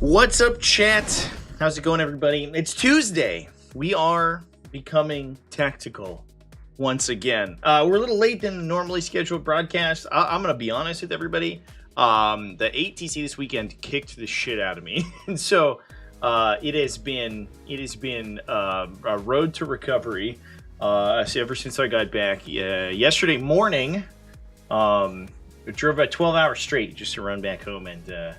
What's up, chat? How's it going, everybody? It's Tuesday. We are becoming tactical once again. We're a little late than the normally scheduled broadcast. I'm going to be honest with everybody. The 8TC this weekend kicked the shit out of me. And so it has been a road to recovery. Ever since I got back yesterday morning, I drove about 12 hours straight just to run back home and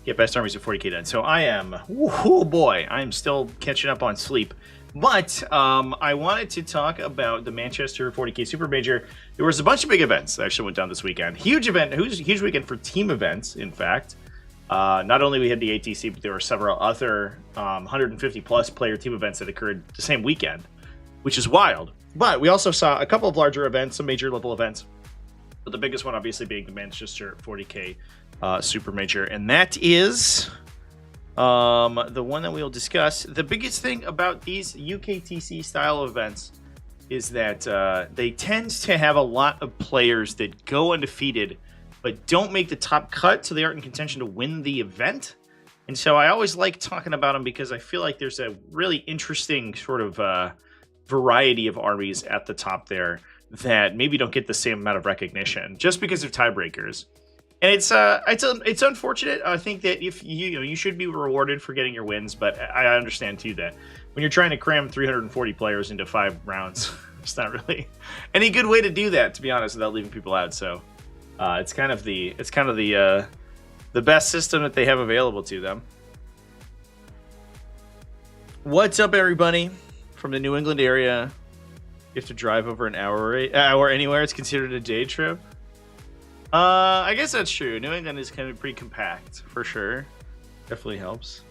get Best Armies of 40K done. So I am, oh boy, I'm still catching up on sleep. But I wanted to talk about the Manchester 40K Super Major. There was a bunch of big events that actually went down this weekend. Huge weekend for team events, in fact. Not only we had the ATC, but there were several other 150 plus player team events that occurred the same weekend, which is wild. But we also saw a couple of larger events, some major level events. But the biggest one obviously being the Manchester 40K Super Major, and that is the one that we'll discuss. The biggest thing about these UKTC style events is that they tend to have a lot of players that go undefeated but don't make the top cut, so they aren't in contention to win the event. And so I always like talking about them because I feel like there's a really interesting sort of variety of armies at the top there that maybe don't get the same amount of recognition just because of tiebreakers. And it's unfortunate. I think that if you should be rewarded for getting your wins, but I understand too that when you're trying to cram 340 players into 5 rounds, it's not really any good way to do that, to be honest, without leaving people out. So it's kind of the best system that they have available to them. What's up, everybody from the New England area? You have to drive over an hour anywhere. It's considered a day trip. I guess that's true. New England is kind of pretty compact for sure. Definitely helps.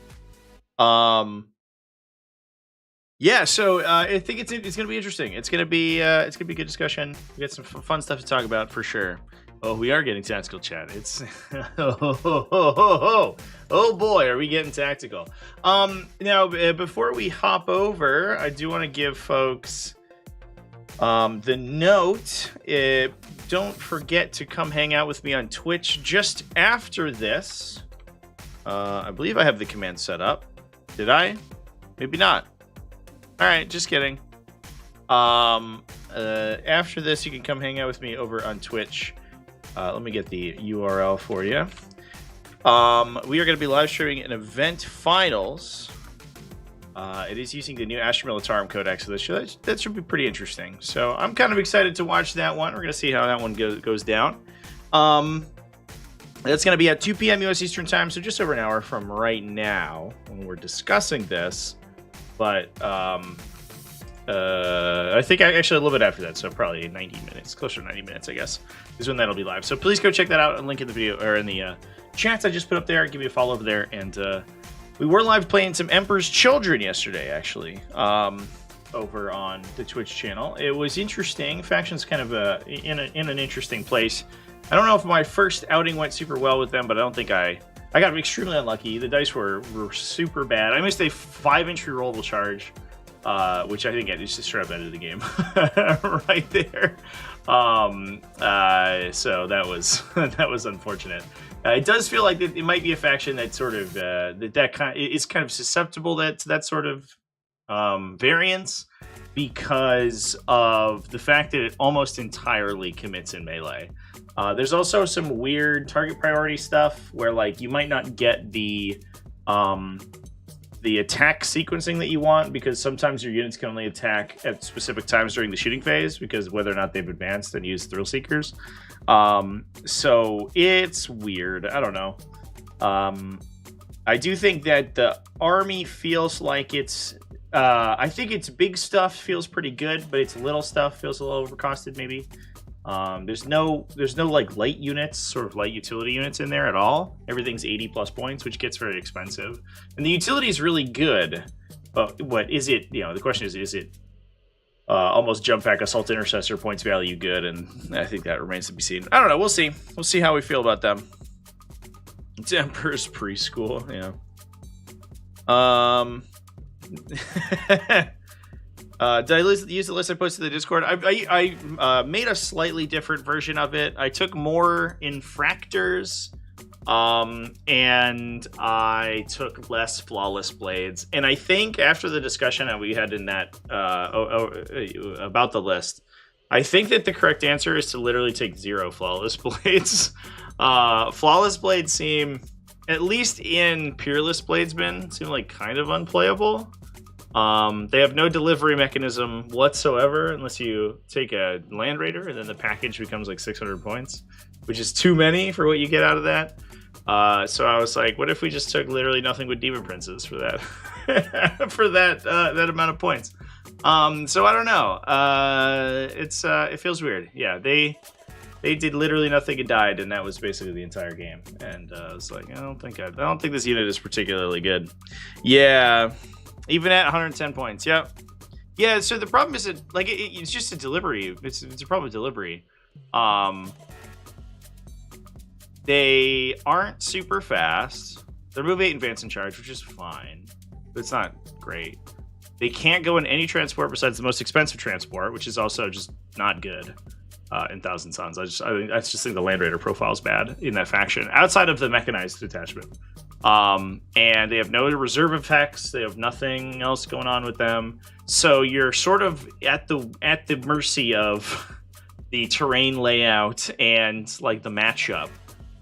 Yeah. So I think it's gonna be interesting. It's gonna be a good discussion. We got some fun stuff to talk about for sure. Oh, we are getting tactical, chat. It's oh boy, are we getting tactical? Now before we hop over, I do want to give folks the note. Don't forget to come hang out with me on Twitch just after this. I believe I have the command set up. Did I? Maybe not. All right, just kidding. After this, you can come hang out with me over on Twitch. Let me get the URL for you. We are going to be live streaming an event finals. It is using the new Astra Militarum Codex, so that should be pretty interesting. So I'm kind of excited to watch that one. We're going to see how that one goes down. That's going to be at 2 p.m. U.S. Eastern Time, so just over an hour from right now when we're discussing this. But I think actually a little bit after that, so probably 90 minutes, closer to 90 minutes, I guess, is when that'll be live. So please go check that out. A link in the video or in the chats I just put up there. Give me a follow over there, and we were live playing some Emperor's Children yesterday, actually, over on the Twitch channel. It was interesting. Faction's kind of in an interesting place. I don't know if my first outing went super well with them, but I don't think I got extremely unlucky. The dice were super bad. I missed a 5-inch rerollable charge, which I think is just straight up ended the game right there. So that was unfortunate. It does feel like it might be a faction that sort of is kind of susceptible to that sort of variance because of the fact that it almost entirely commits in melee. There's also some weird target priority stuff where like you might not get the attack sequencing that you want because sometimes your units can only attack at specific times during the shooting phase because whether or not they've advanced and used thrill seekers. So it's weird. I don't know. I do think that the army feels like it's I think its big stuff feels pretty good, but its little stuff feels a little overcosted maybe. There's no like light units, sort of light utility units in there at all. Everything's 80 plus points, which gets very expensive. And the utility is really good, but what is it? The question is it almost jump pack assault intercessor points value good? And I think that remains to be seen. I don't know. We'll see. We'll see how we feel about them. It's Emperor's Preschool. Yeah. Did I use the list I posted in the Discord? I made a slightly different version of it. I took more infractors And I took less flawless blades. And I think after the discussion that we had in that about the list, I think that the correct answer is to literally take 0 flawless blades. Flawless blades seem, at least in Peerless Bladesman, seem like kind of unplayable. They have no delivery mechanism whatsoever unless you take a Land Raider, and then the package becomes like 600 points, which is too many for what you get out of that. So I was like, what if we just took literally nothing but Demon Princes for that for that amount of points? So I don't know. It feels weird. Yeah, they did literally nothing and died, and that was basically the entire game. And I was like, I don't think this unit is particularly good. Yeah. Even at 110 points, yep. Yeah, so the problem is that, like, it's just a delivery. It's a problem with delivery. They aren't super fast. They're move 8 advance and charge, which is fine. But it's not great. They can't go in any transport besides the most expensive transport, which is also just not good in Thousand Suns. I just think the Land Raider profile is bad in that faction, outside of the mechanized detachment. And they have no reserve effects. They have nothing else going on with them. So you're sort of at the mercy of the terrain layout and like the matchup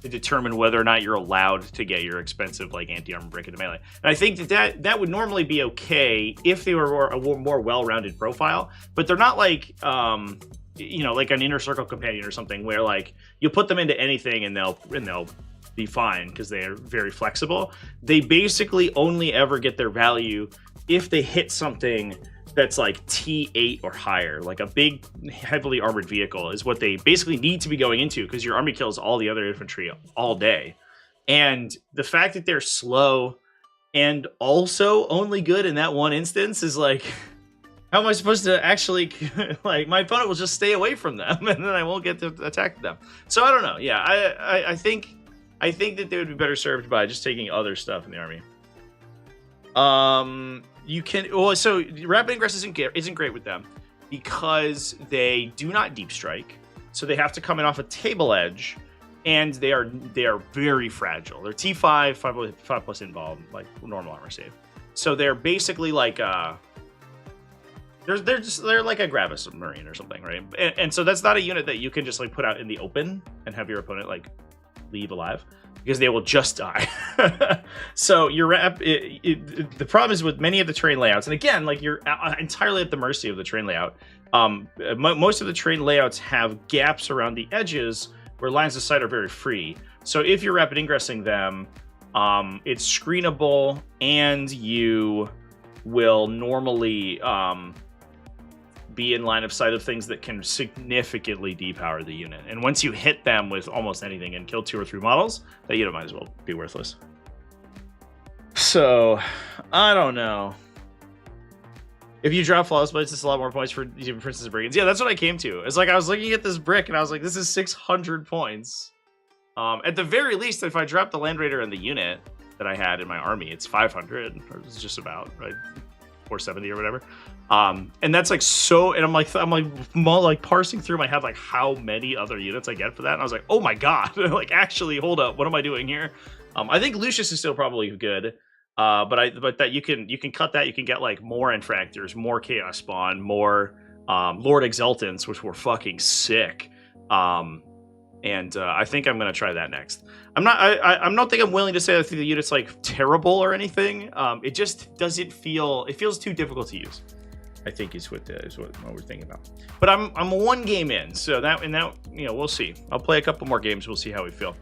to determine whether or not you're allowed to get your expensive like anti-armor break into melee. And I think that would normally be okay if they were a more well-rounded profile, but they're not like like an Inner Circle companion or something where like you put them into anything and they'll be fine because they are very flexible. They basically only ever get their value if they hit something that's like T8 or higher, like a big heavily armored vehicle is what they basically need to be going into, because your army kills all the other infantry all day. And the fact that they're slow and also only good in that one instance is like, how am I supposed to actually, like, my opponent will just stay away from them and then I won't get to attack them. So I don't know. Yeah, I think that they would be better served by just taking other stuff in the army. You can, well, so rapid ingress isn't great with them because they do not deep strike, so they have to come in off a table edge, and they are very fragile. They're T5, 5 plus involved, like normal armor save. So they're basically like they're like a Gravis Marine or something, right? And so that's not a unit that you can just like put out in the open and have your opponent like leave alive, because they will just die. So the problem is with many of the terrain layouts, and again, like you're entirely at the mercy of the terrain layout. Most of the terrain layouts have gaps around the edges where lines of sight are very free. So if you're rapid ingressing them, it's screenable, and you will normally be in line of sight of things that can significantly depower the unit. And once you hit them with almost anything and kill 2 or 3 models, that unit might as well be worthless. So, I don't know. If you drop Flawless Blades, it's a lot more points for Princess Brigands. Yeah, that's what I came to. It's like I was looking at this brick and I was like, this is 600 points. At the very least, if I drop the Land Raider and the unit that I had in my army, it's 500, or it's just about, right? 470 or whatever. And that's like so, and I'm like parsing through my head like how many other units I get for that, and I was like, oh my god, like actually hold up, what am I doing here? I think Lucius is still probably good, but that you can cut that, you can get like more Infractors, more Chaos Spawn, more Lord Exultants, which were fucking sick. And I think I'm gonna try that next. I'm not think I'm willing to say I think the unit's like terrible or anything. It just doesn't feel, it feels too difficult to use, I think is what we're thinking about. But I'm 1 game in, so that we'll see. I'll play a couple more games. We'll see how we feel.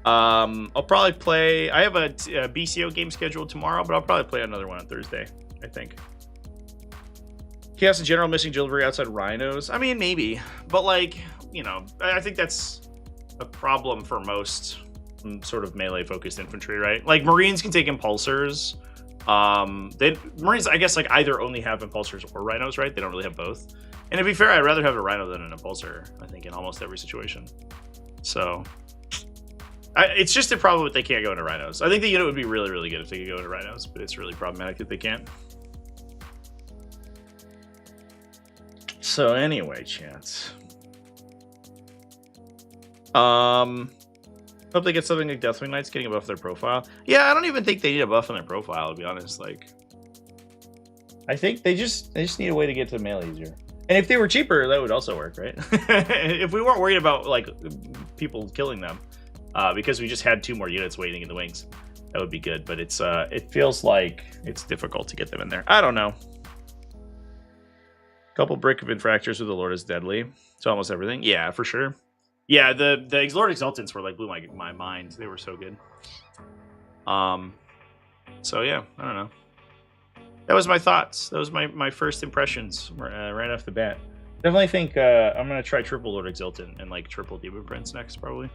I'll probably play. I have a BCO game scheduled tomorrow, but I'll probably play another one on Thursday, I think. Chaos in general, missing delivery outside rhinos. I mean, maybe, but like, I think that's a problem for most sort of melee focused infantry, right? Like Marines can take impulsors. Marines, I guess, like either only have impulsors or rhinos, right? They don't really have both. And to be fair, I'd rather have a rhino than an impulsor, I think, in almost every situation. So it's just a problem that they can't go into rhinos. I think the unit would be really, really good if they could go into rhinos, but it's really problematic if they can't. So anyway, chance. Hope they get something like Deathwing Knights getting a buff their profile. Yeah, I don't even think they need a buff on their profile, to be honest. Like, I think they just need a way to get to melee easier. And if they were cheaper, that would also work, right? If we weren't worried about like people killing them, because we just had 2 more units waiting in the wings, that would be good. But it's it feels like it's difficult to get them in there. I don't know. Couple brick of infractors with the Lord is deadly. So almost everything. Yeah, for sure. Yeah, the Lord Exultants were like blew my mind. They were so good. So yeah, I don't know. That was my thoughts. That was my first impressions right off the bat. Definitely think I'm gonna try triple Lord Exultant and like triple Demon Prince next, probably.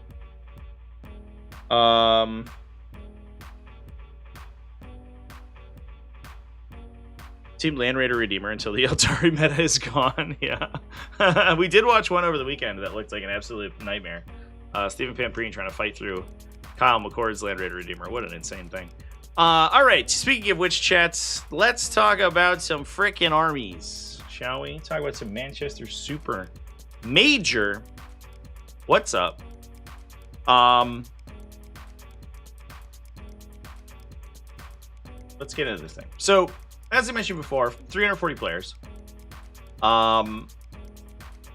Team Land Raider Redeemer until the Aeldari meta is gone. Yeah, we did watch one over the weekend that looked like an absolute nightmare. Stephen Pamprine trying to fight through Kyle McCord's Land Raider Redeemer. What an insane thing. All right, speaking of which, chats, let's talk about some frickin' armies, shall we? Talk about some Manchester Super Major. What's up? Let's get into this thing. So, as I mentioned before, 340 players.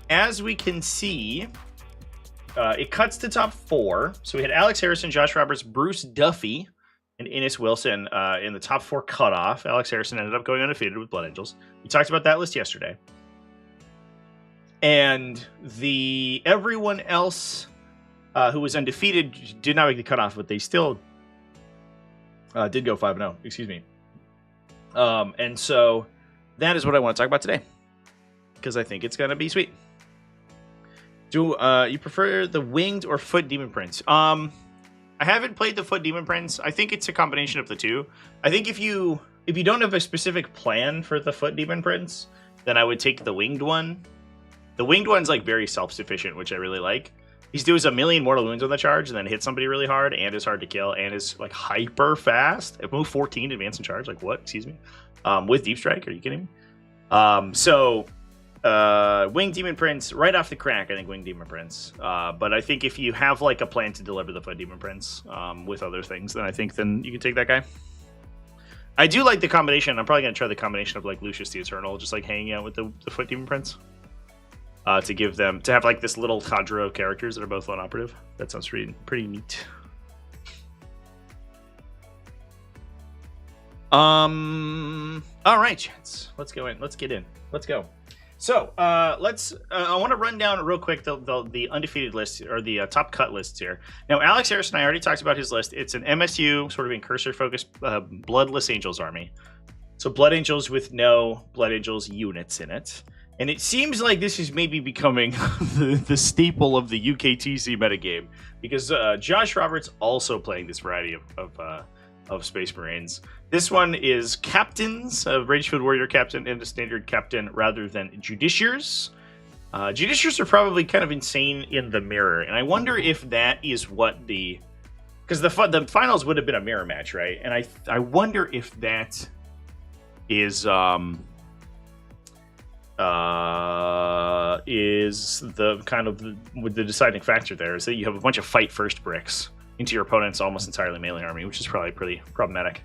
As we can see, it cuts to top 4. So we had Alex Harrison, Josh Roberts, Bruce Duffy, and Innes Wilson in the top 4 cutoff. Alex Harrison ended up going undefeated with Blood Angels. We talked about that list yesterday. And everyone else who was undefeated did not make the cutoff, but they still did go 5-0. Excuse me. And so that is what I want to talk about today, because I think it's going to be sweet. Do you prefer the winged or foot Demon Prince? I haven't played the foot Demon Prince. I think it's a combination of the two. I think if you don't have a specific plan for the foot Demon Prince, then I would take the winged one. The winged one's like very self-sufficient, which I really like. He does 1 million mortal wounds on the charge and then hits somebody really hard and is hard to kill and is like hyper fast. It move 14 advance and charge. Like what? Excuse me. With Deep Strike. Are you kidding me? Winged Demon Prince, right off the crack, I think Winged Demon Prince. But I think if you have like a plan to deliver the foot Demon Prince with other things, then I think then you can take that guy. I do like the combination. I'm probably going to try the combination of like Lucius the Eternal, just like hanging out with the foot Demon Prince. To have like this little cadre of characters that are both one operative. That sounds pretty neat. All right, gents. Let's go in. Let's get in. Let's go. So I want to run down real quick the undefeated list, or the top cut lists here. Now, Alex Harrison, I already talked about his list. It's an MSU sort of incursor focused Bloodless Angels army. So Blood Angels with no Blood Angels units in it. And it seems like this is maybe becoming the staple of the UKTC metagame, because Josh Roberts also playing this variety of Space Marines. This one is captains, a Ragefield Warrior captain and a standard captain rather than Judiciars. Judiciars are probably kind of insane in the mirror, and I wonder if that is what because the finals would have been a mirror match, right? And I wonder if that is the kind of the deciding factor there, is that you have a bunch of fight first bricks into your opponent's almost entirely melee army, which is probably pretty problematic.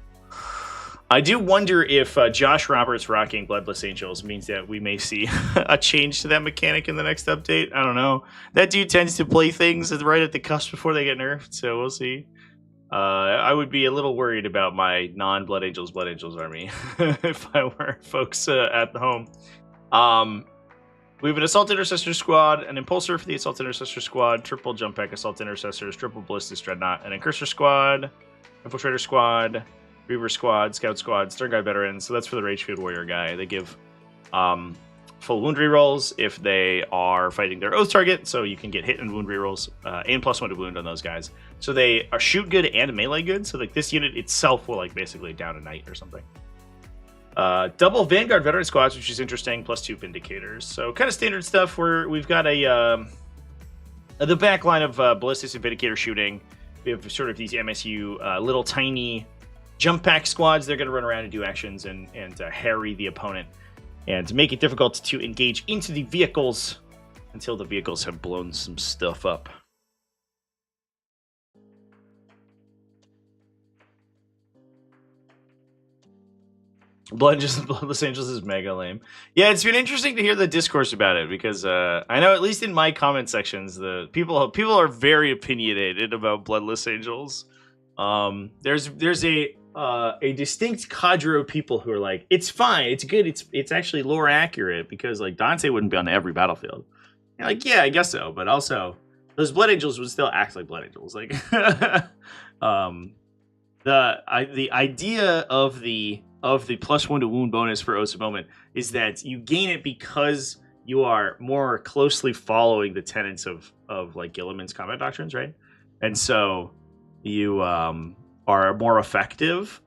I do wonder if Josh Roberts rocking Bloodless Angels means that we may see a change to that mechanic in the next update. I don't know. That dude tends to play things right at the cusp before they get nerfed, so we'll see. I would be a little worried about my non-Blood Angels army if I were folks at the home. We have an Assault Intercessor squad, an Impulsor for the Assault Intercessor squad, triple Jump Pack Assault Intercessors, triple Ballistic Dreadnought, an Incursor squad, Infiltrator squad, Reaver squad, Scout squad, Stern Guide veterans. So that's for the Ragefield Warrior guy. They give full wound rerolls if they are fighting their Oath target, so you can get hit and wound rerolls and +1 to wound on those guys. So they are shoot good and melee good. So like this unit itself will like basically down a knight or something. Double Vanguard veteran squads, which is interesting, +2 Vindicators. So kind of standard stuff where we've got the back line of Ballistics and Vindicator shooting. We have sort of these MSU little tiny jump pack squads. They're going to run around and do actions and harry the opponent and make it difficult to engage into the vehicles until the vehicles have blown some stuff up. Bloodless Angels is mega lame. Yeah, it's been interesting to hear the discourse about it because I know at least in my comment sections, the people are very opinionated about Bloodless Angels. There's a distinct cadre of people who are like, it's fine, it's good, it's actually lore accurate because like Dante wouldn't be on every battlefield. And like, yeah, I guess so, but also those Blood Angels would still act like Blood Angels. Like, the idea of the +1 to wound bonus for Oaths of Moment is that you gain it because you are more closely following the tenets of like Gilliman's combat doctrines, right? And so you are more effective.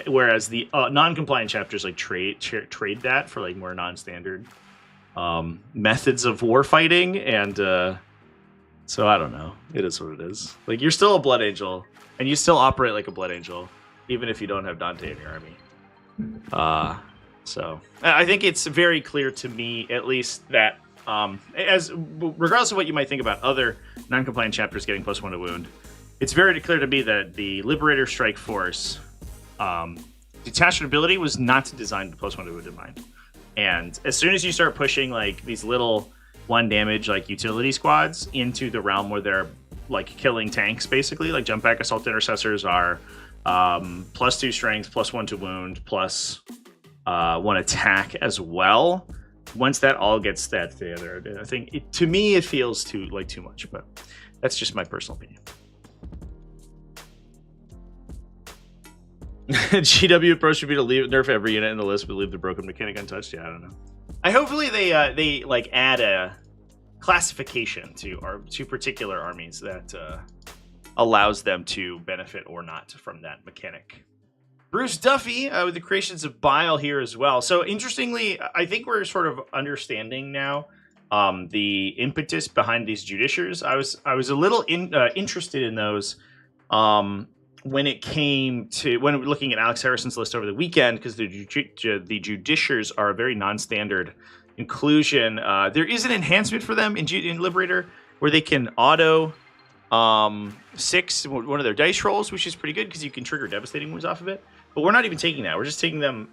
Whereas the non-compliant chapters like trade that for like more non-standard methods of war fighting, and so I don't know. It is what it is. Like, you're still a Blood Angel, and you still operate like a Blood Angel, even if you don't have Dante in your army. So I think it's very clear to me, at least, that regardless of what you might think about other non-compliant chapters getting +1 to wound, it's very clear to me that the Liberator Strike Force detachment ability was not designed to +1 to wound in mind. And as soon as you start pushing like these little 1 damage like utility squads into the realm where they're like killing tanks, basically, like Jump Back Assault Intercessors are +2 strength, +1 to wound, +1 attack as well. Once that all gets stat together, I think to me it feels too much, but that's just my personal opinion. GW approach should be to nerf every unit in the list, but leave the broken mechanic untouched. Yeah, I don't know. Hopefully they like add a classification to particular armies that allows them to benefit or not from that mechanic. Bruce Duffy with the creations of Bile here as well. So interestingly, I think we're sort of understanding now the impetus behind these judiciaries. I was a little interested in those when we're looking at Alex Harrison's list over the weekend, because the judiciaries are a very non-standard inclusion. There is an enhancement for them in Liberator where they can auto 6 one of their dice rolls, which is pretty good because you can trigger devastating wounds off of it. But we're not even taking that. We're just taking them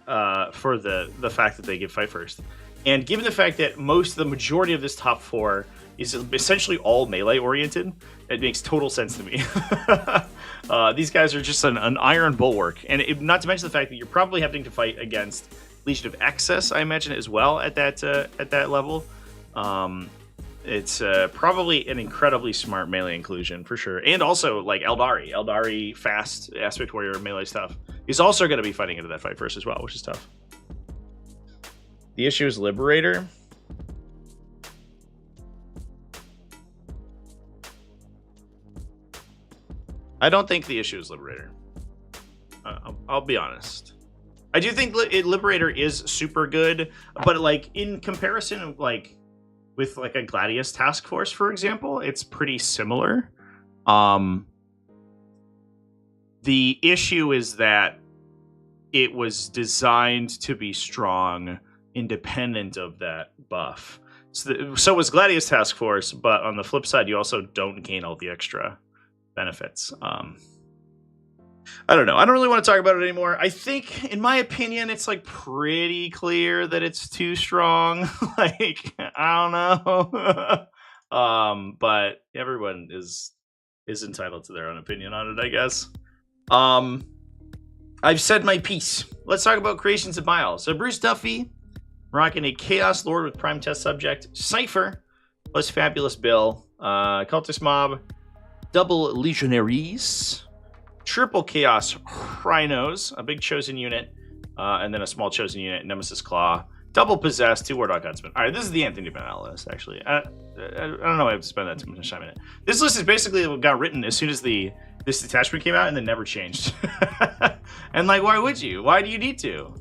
for the fact that they give fight first. And given the fact that the majority of this top 4 is essentially all melee oriented, it makes total sense to me. These guys are just an iron bulwark, and not to mention the fact that you're probably having to fight against Legion of Excess, I imagine, as well at that level. It's probably an incredibly smart melee inclusion for sure, and also like Aeldari, fast aspect warrior melee stuff is also going to be fighting into that fight first as well, which is tough. The issue is Liberator. I don't think the issue is Liberator. I'll be honest. I do think Liberator is super good, but like in comparison, like with like a Gladius task force, for example, it's pretty similar. The issue is that it was designed to be strong, independent of that buff. So was Gladius task force, but on the flip side, you also don't gain all the extra benefits. I don't know. I don't really want to talk about it anymore. I think, in my opinion, it's like pretty clear that it's too strong. Like, I don't know. But everyone is entitled to their own opinion on it, I guess. I've said my piece. Let's talk about creations of Bile. So Bruce Duffy, rocking a Chaos Lord with Prime Test Subject, Cypher, plus Fabulous Bill, Cultist Mob, double Legionaries, triple Chaos Rhinos, a big chosen unit, and then a small chosen unit, Nemesis Claw, double Possessed, 2 War Dog Huntsman. All right, this is the Anthony Benal list, actually. I don't know why I have to spend that too much time in it. This list is basically what got written as soon as this detachment came out and then never changed. And like, why would you? Why do you need to?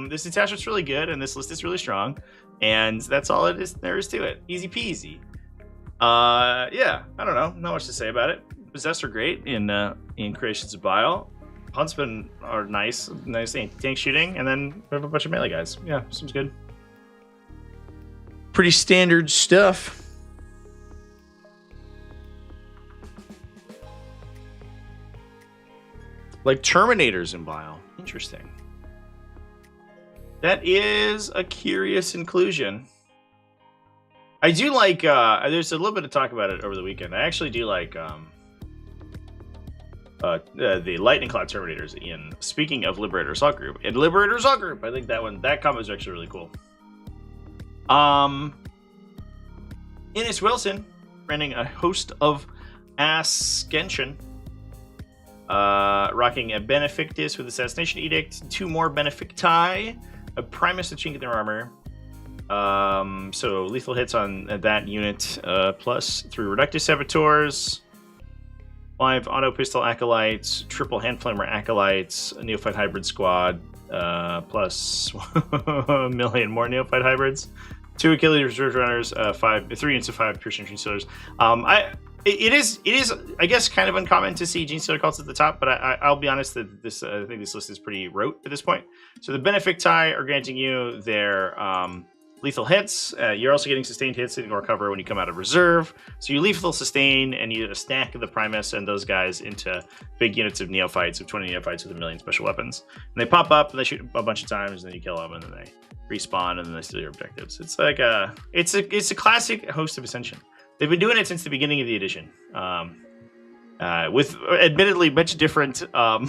This detachment's really good, and this list is really strong, and that's all there is to it. Easy peasy. Yeah, I don't know. Not much to say about it. Possessed are great in Creations of Bile. Huntsmen are nice tank shooting, and then we have a bunch of melee guys. Yeah, seems good. Pretty standard stuff. Like Terminators in Bile. Interesting. That is a curious inclusion. I do like, there's a little bit of talk about it over the weekend. I actually do like the Lightning Cloud Terminators in, speaking of Liberator Assault Group. In Liberator Assault Group, I think that combo is actually really cool. Ines Wilson, running a host of Ascension. Rocking a Benefactus with Assassination Edict, 2 more Beneficti, a Primus to chink in their armor. So lethal hits on that unit, plus 3 Reductus Saboteurs, 5 Auto Pistol Acolytes, triple Hand Flamer Acolytes, a Neophyte Hybrid Squad, plus 1 million more Neophyte Hybrids, 2 Achilles Reserve Runners, 3 units of 5 Piercing Genestealers. It is, I guess, kind of uncommon to see Genestealer cults at the top, but I'll be honest that this, I think this list is pretty rote at this point. So the Beneficti are granting you their lethal hits. You're also getting sustained hits and recover when you come out of reserve. So you lethal sustain, and you stack the Primus and those guys into big units of Neophytes, of 20 Neophytes with 1 million special weapons. And they pop up, and they shoot a bunch of times, and then you kill them, and then they respawn, and then they steal your objectives. It's like it's a classic Host of Ascension. They've been doing it since the beginning of the edition, with admittedly much different army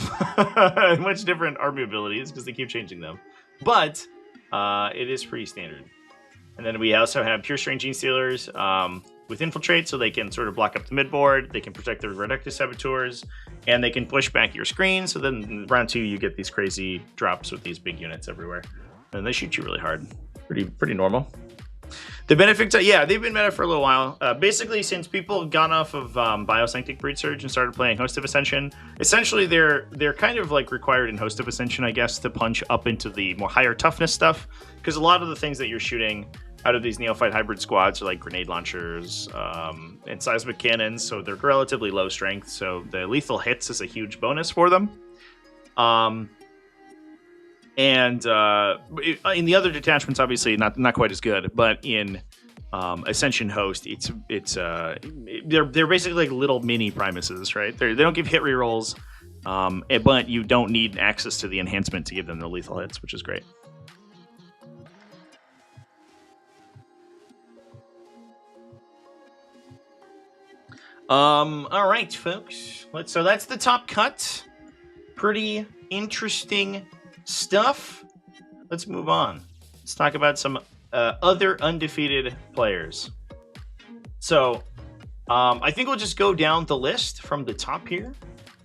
abilities because they keep changing them. But it is pretty standard. And then we also have Pure Strain Genestealers with Infiltrate, so they can sort of block up the midboard. They can protect the Reductus Saboteurs, and they can push back your screen. So then in round 2, you get these crazy drops with these big units everywhere, and they shoot you really hard. Pretty normal. The Benefits, yeah, they've been meta for a little while. Basically, since people got off of Biosanctic Breed Surge and started playing Host of Ascension, essentially they're kind of like required in Host of Ascension, I guess, to punch up into the more higher toughness stuff. Because a lot of the things that you're shooting out of these Neophyte Hybrid squads are like grenade launchers and seismic cannons, so they're relatively low strength. So the lethal hits is a huge bonus for them. And in the other detachments, obviously not quite as good, but in Ascension Host, they're basically like little mini Primuses, right? They don't give hit rerolls, but you don't need access to the enhancement to give them the lethal hits, which is great. All right, folks. So that's the top cut. Pretty interesting stuff. Let's move on. Let's talk about some other undefeated players. So I think we'll just go down the list from the top here.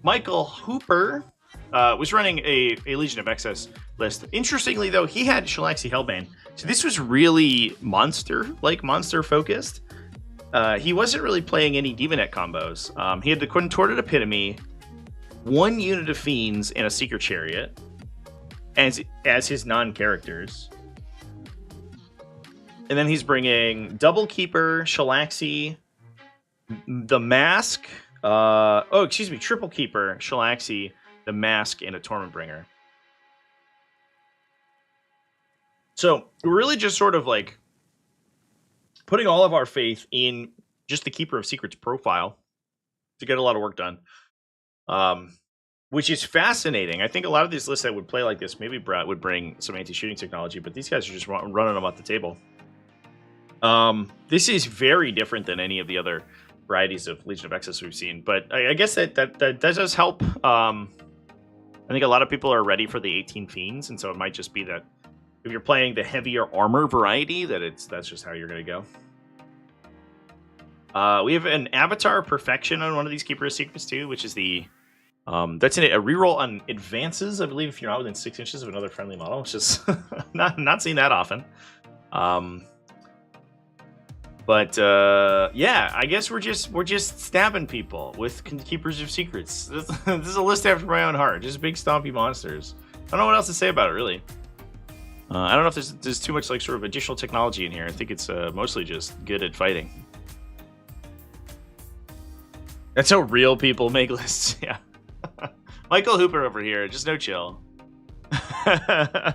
Michael Hooper was running a Legion of Excess list. Interestingly, though, he had Shalaxi Hellbane. So this was really monster focused. He wasn't really playing any Demonet combos. He had the Contorted Epitome, 1 unit of Fiends, and a Secret Chariot as his non-characters. And then he's bringing Double Keeper, Shalaxi, the Mask, Triple Keeper, Shalaxi, the Mask, and a Tormentbringer. So we're really just sort of like putting all of our faith in just the Keeper of Secrets profile to get a lot of work done. Which is fascinating. I think a lot of these lists that would play like this maybe would bring some anti-shooting technology, but these guys are just running them off the table. This is very different than any of the other varieties of Legion of Excess we've seen, but I guess that does help. I think a lot of people are ready for the 18 Fiends, and so it might just be that if you're playing the heavier armor variety, that's just how you're going to go. We have an Avatar Perfection on one of these Keeper of Secrets too, which is the that's a reroll on advances, I believe, if you're not within 6 inches of another friendly model, which is not seen that often. But yeah, I guess we're just stabbing people with Keepers of Secrets. This is a list after my own heart. Just big stompy monsters. I don't know what else to say about it, really. I don't know if there's too much like sort of additional technology in here. I think it's mostly just good at fighting. That's how real people make lists. Yeah. Michael Hooper over here, just no chill. Yeah,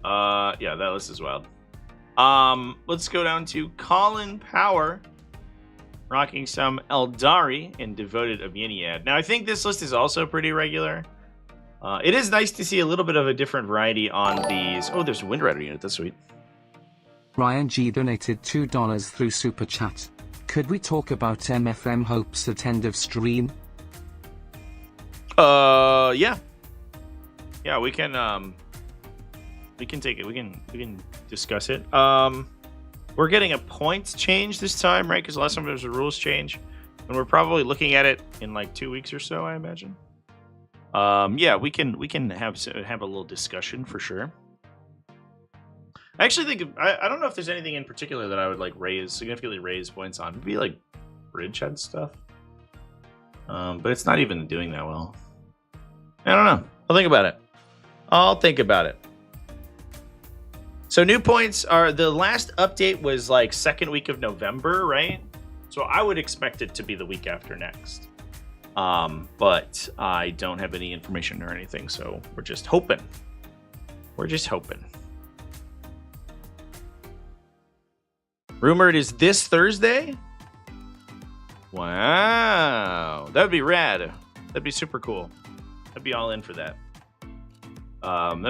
that list is wild. Let's go down to Colin Power, rocking some Aeldari and Devoted Abyniad. Now, I think this list is also pretty regular. It is nice to see a little bit of a different variety on these. Oh, there's a Wind Rider unit. That's sweet. Ryan G donated $2 through Super Chat. Could we talk about MFM hopes at end of stream? Yeah. Yeah, we can take it. We can discuss it. We're getting a points change this time, right? Because last time there was a rules change, and we're probably looking at it in like 2 weeks or so, I imagine. Yeah, we can have a little discussion for sure. I actually think I don't know if there's anything in particular that I would like significantly raise points on. It'd be like bridgehead stuff, but it's not even doing that well. I don't know. I'll think about it. So new points are, the last update was like second week of November, right? So I would expect it to be the week after next. But I don't have any information or anything, so we're just hoping. Rumored is this Thursday? Wow. That would be rad. That'd be super cool. I'd be all in for that. I'm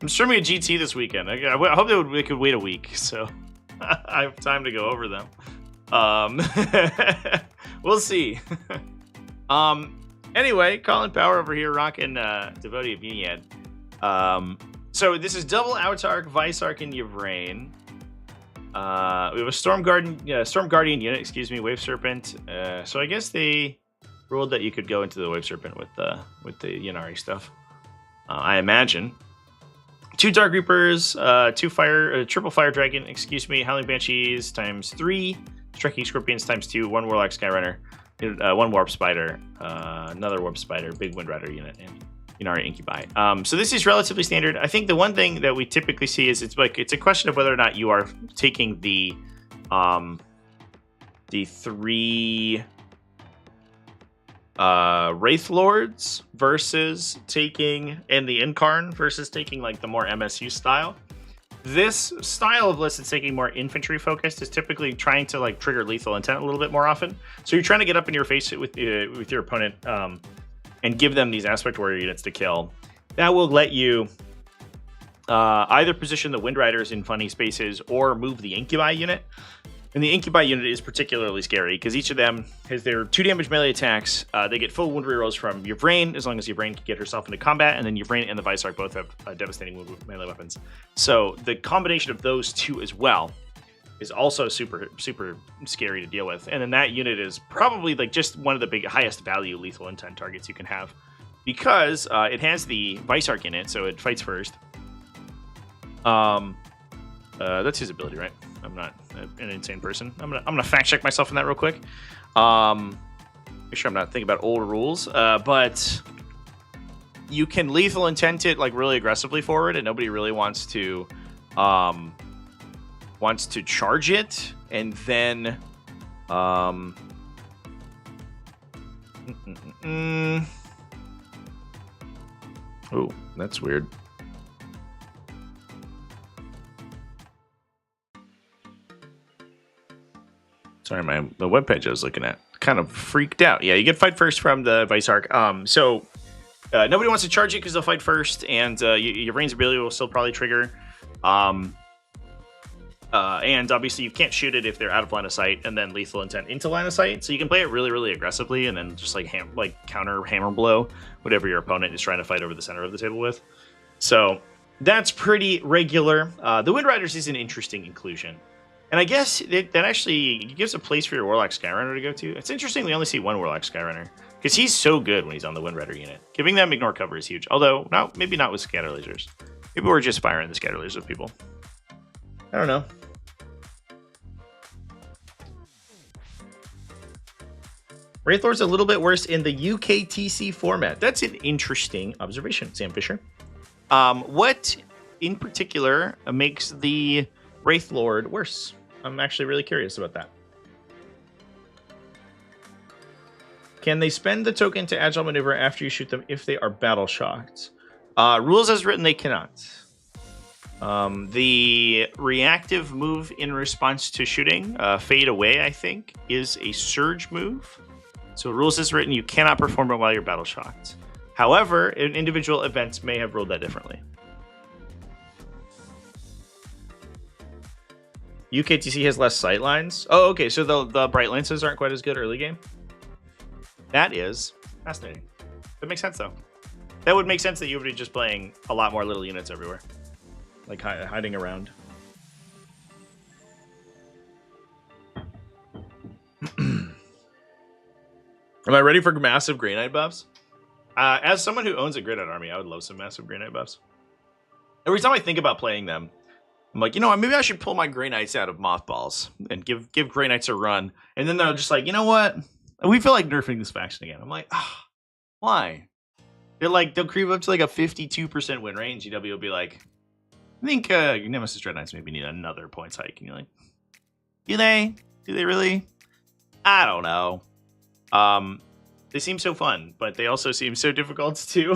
streaming a GT this weekend. I hope they could wait a week, so I have time to go over them. We'll see. Anyway, Colin Power over here rocking Devotee of Uniad. So this is double Autarch, Vicearch, and Yvrain. We have a Storm Guardian unit, excuse me, Wave Serpent. So I guess they ruled that you could go into the Wave Serpent with the Ynnari stuff. I imagine. 2 Dark Reapers, 2 triple Fire Dragon, excuse me, Howling Banshees ×3, Striking Scorpions ×2, 1 Warlock Skyrunner, 1 Warp Spider, another Warp Spider, big Wind Rider unit, and Ynnari Incubi. So this is relatively standard. I think the one thing that we typically see is it's a question of whether or not you are taking the 3 Wraith Lords versus taking, and the Incarn versus taking like the more MSU style. This style of list is taking more infantry focused, is typically trying to like trigger lethal intent a little bit more often. So you're trying to get up in your face with your opponent and give them these aspect warrior units to kill. That will let you either position the Wind Riders in funny spaces or move the Incubi unit. And the Incubi unit is particularly scary because each of them has their 2 damage melee attacks. They get full wound rerolls from Yvrain as long as Yvrain can get herself into combat, and then Yvrain and the Vicearch both have devastating wound melee weapons. So the combination of those 2 as well is also super, super scary to deal with. And then that unit is probably like just one of the highest value lethal intent targets you can have because it has the Vicearch in it, so it fights first. That's his ability, right? I'm not an insane person. I'm gonna fact check myself on that real quick. Make sure I'm not thinking about old rules. But you can lethal intent it like really aggressively forward, and nobody really wants to charge it, and then oh, that's weird. Sorry, the webpage I was looking at kind of freaked out. Yeah, you get fight first from the Vicearch. So nobody wants to charge it because they'll fight first, and your Yvrain's ability will still probably trigger. And obviously you can't shoot it if they're out of line of sight, and then lethal intent into line of sight. So you can play it really, really aggressively, and then just like counter hammer blow whatever your opponent is trying to fight over the center of the table with. So that's pretty regular. The Wind Riders is an interesting inclusion. And I guess that actually gives a place for your Warlock Skyrunner to go to. It's interesting we only see 1 Warlock Skyrunner, because he's so good when he's on the Wind Rider unit. Giving them ignore cover is huge. Although, maybe not with scatter lasers. Maybe we're just firing the scatter lasers of people. I don't know. Wraithlord's a little bit worse in the UKTC format. That's an interesting observation, Sam Fisher. What in particular makes the Wraithlord worse? I'm actually really curious about that. Can they spend the token to agile maneuver after you shoot them if they are battle shocked? Rules as written, they cannot. The reactive move in response to shooting, fade away, I think, is a surge move. So rules as written, you cannot perform it while you're battle shocked. However, individual events may have ruled that differently. UKTC has less sightlines. Oh, okay. So the bright lances aren't quite as good early game. That is fascinating. That makes sense, though. That would make sense that you would be just playing a lot more little units everywhere, like hiding around. Am I ready for massive Grey Knight buffs? As someone who owns a Grey Knight army, I would love some massive Grey Knight buffs. Every time I think about playing them, I'm like, you know what, maybe I should pull my Grey Knights out of mothballs and give Grey Knights a run. And then they're just like, you know what? We feel like nerfing this faction again. I'm like, why? They'll creep up to like a 52% win range. GW will be like, I think your Nemesis Dread Knights maybe need another points hike. And you're like, do they? Do they really? I don't know. They seem so fun, but they also seem so difficult to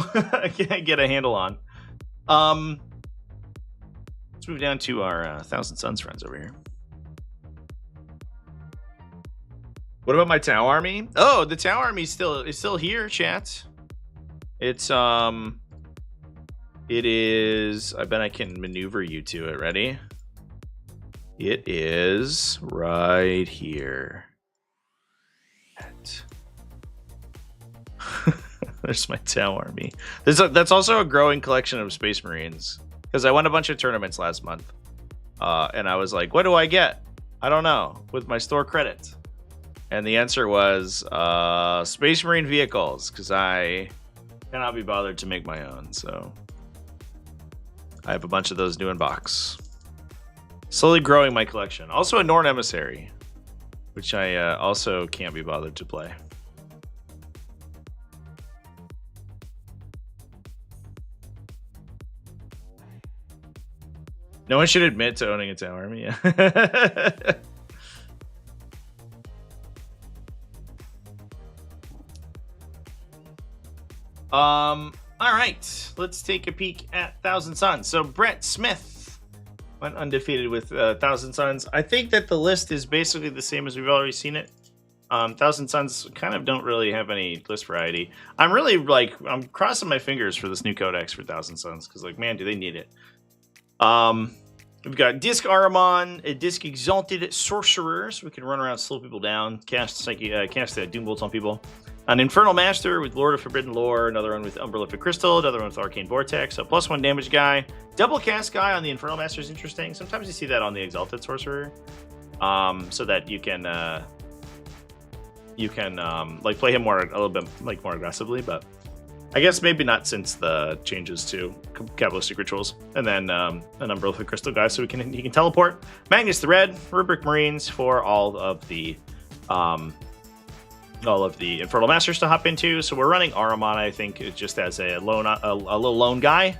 get a handle on. Let's move down to our Thousand Suns friends over here. What about my Tau army? Oh, the Tau army is still here, chat. It is. I bet I can maneuver you to it. Ready? It is right here. There's my Tau army. That's also a growing collection of Space Marines. Because I won a bunch of tournaments last month. And I was like, what do I get? I don't know. With my store credit. And the answer was Space Marine vehicles. Because I cannot be bothered to make my own. So I have a bunch of those new in box. Slowly growing my collection. Also a Norn Emissary. Which I also can't be bothered to play. No one should admit to owning a Tau army. Yeah. All right. Let's take a peek at Thousand Suns. So Brett Smith went undefeated with Thousand Suns. I think that the list is basically the same as we've already seen it. Thousand Suns kind of don't really have any list variety. I'm really I'm crossing my fingers for this new codex for Thousand Suns because, like, man, do they need it? We've got Disc Aramon, a Disc Exalted Sorcerer, so we can run around, slow people down, cast Doom Bolts on people. An Infernal Master with Lord of Forbidden Lore, another one with Umberlific Crystal, another one with Arcane Vortex, a +1 damage guy. Double cast guy on the Infernal Master is interesting. Sometimes you see that on the Exalted Sorcerer, so that you can play him a little bit more aggressively, but I guess maybe not since the changes to Kabbalistic Rituals. And then an Umberlific Crystal guy, so he can teleport. Magnus the Red, Rubric Marines for all of the Infernal Masters to hop into. So we're running Aramon, I think, just as a little lone guy,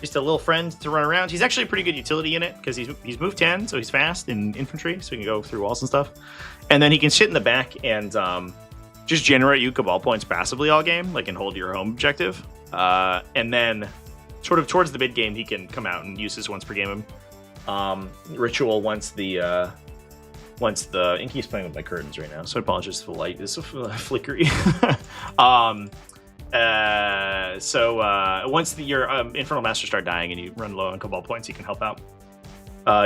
just a little friend to run around. He's actually a pretty good utility in it because he's move 10, so he's fast in infantry, so he can go through walls and stuff. And then he can sit in the back and just generate you Cabal points passively all game, and hold your home objective. And then, sort of towards the mid game, he can come out and use his once per game ritual once the ink he's playing with my curtains right now, so I apologize if the light is flickery. So once your Infernal Masters start dying and you run low on Cabal points, he can help out.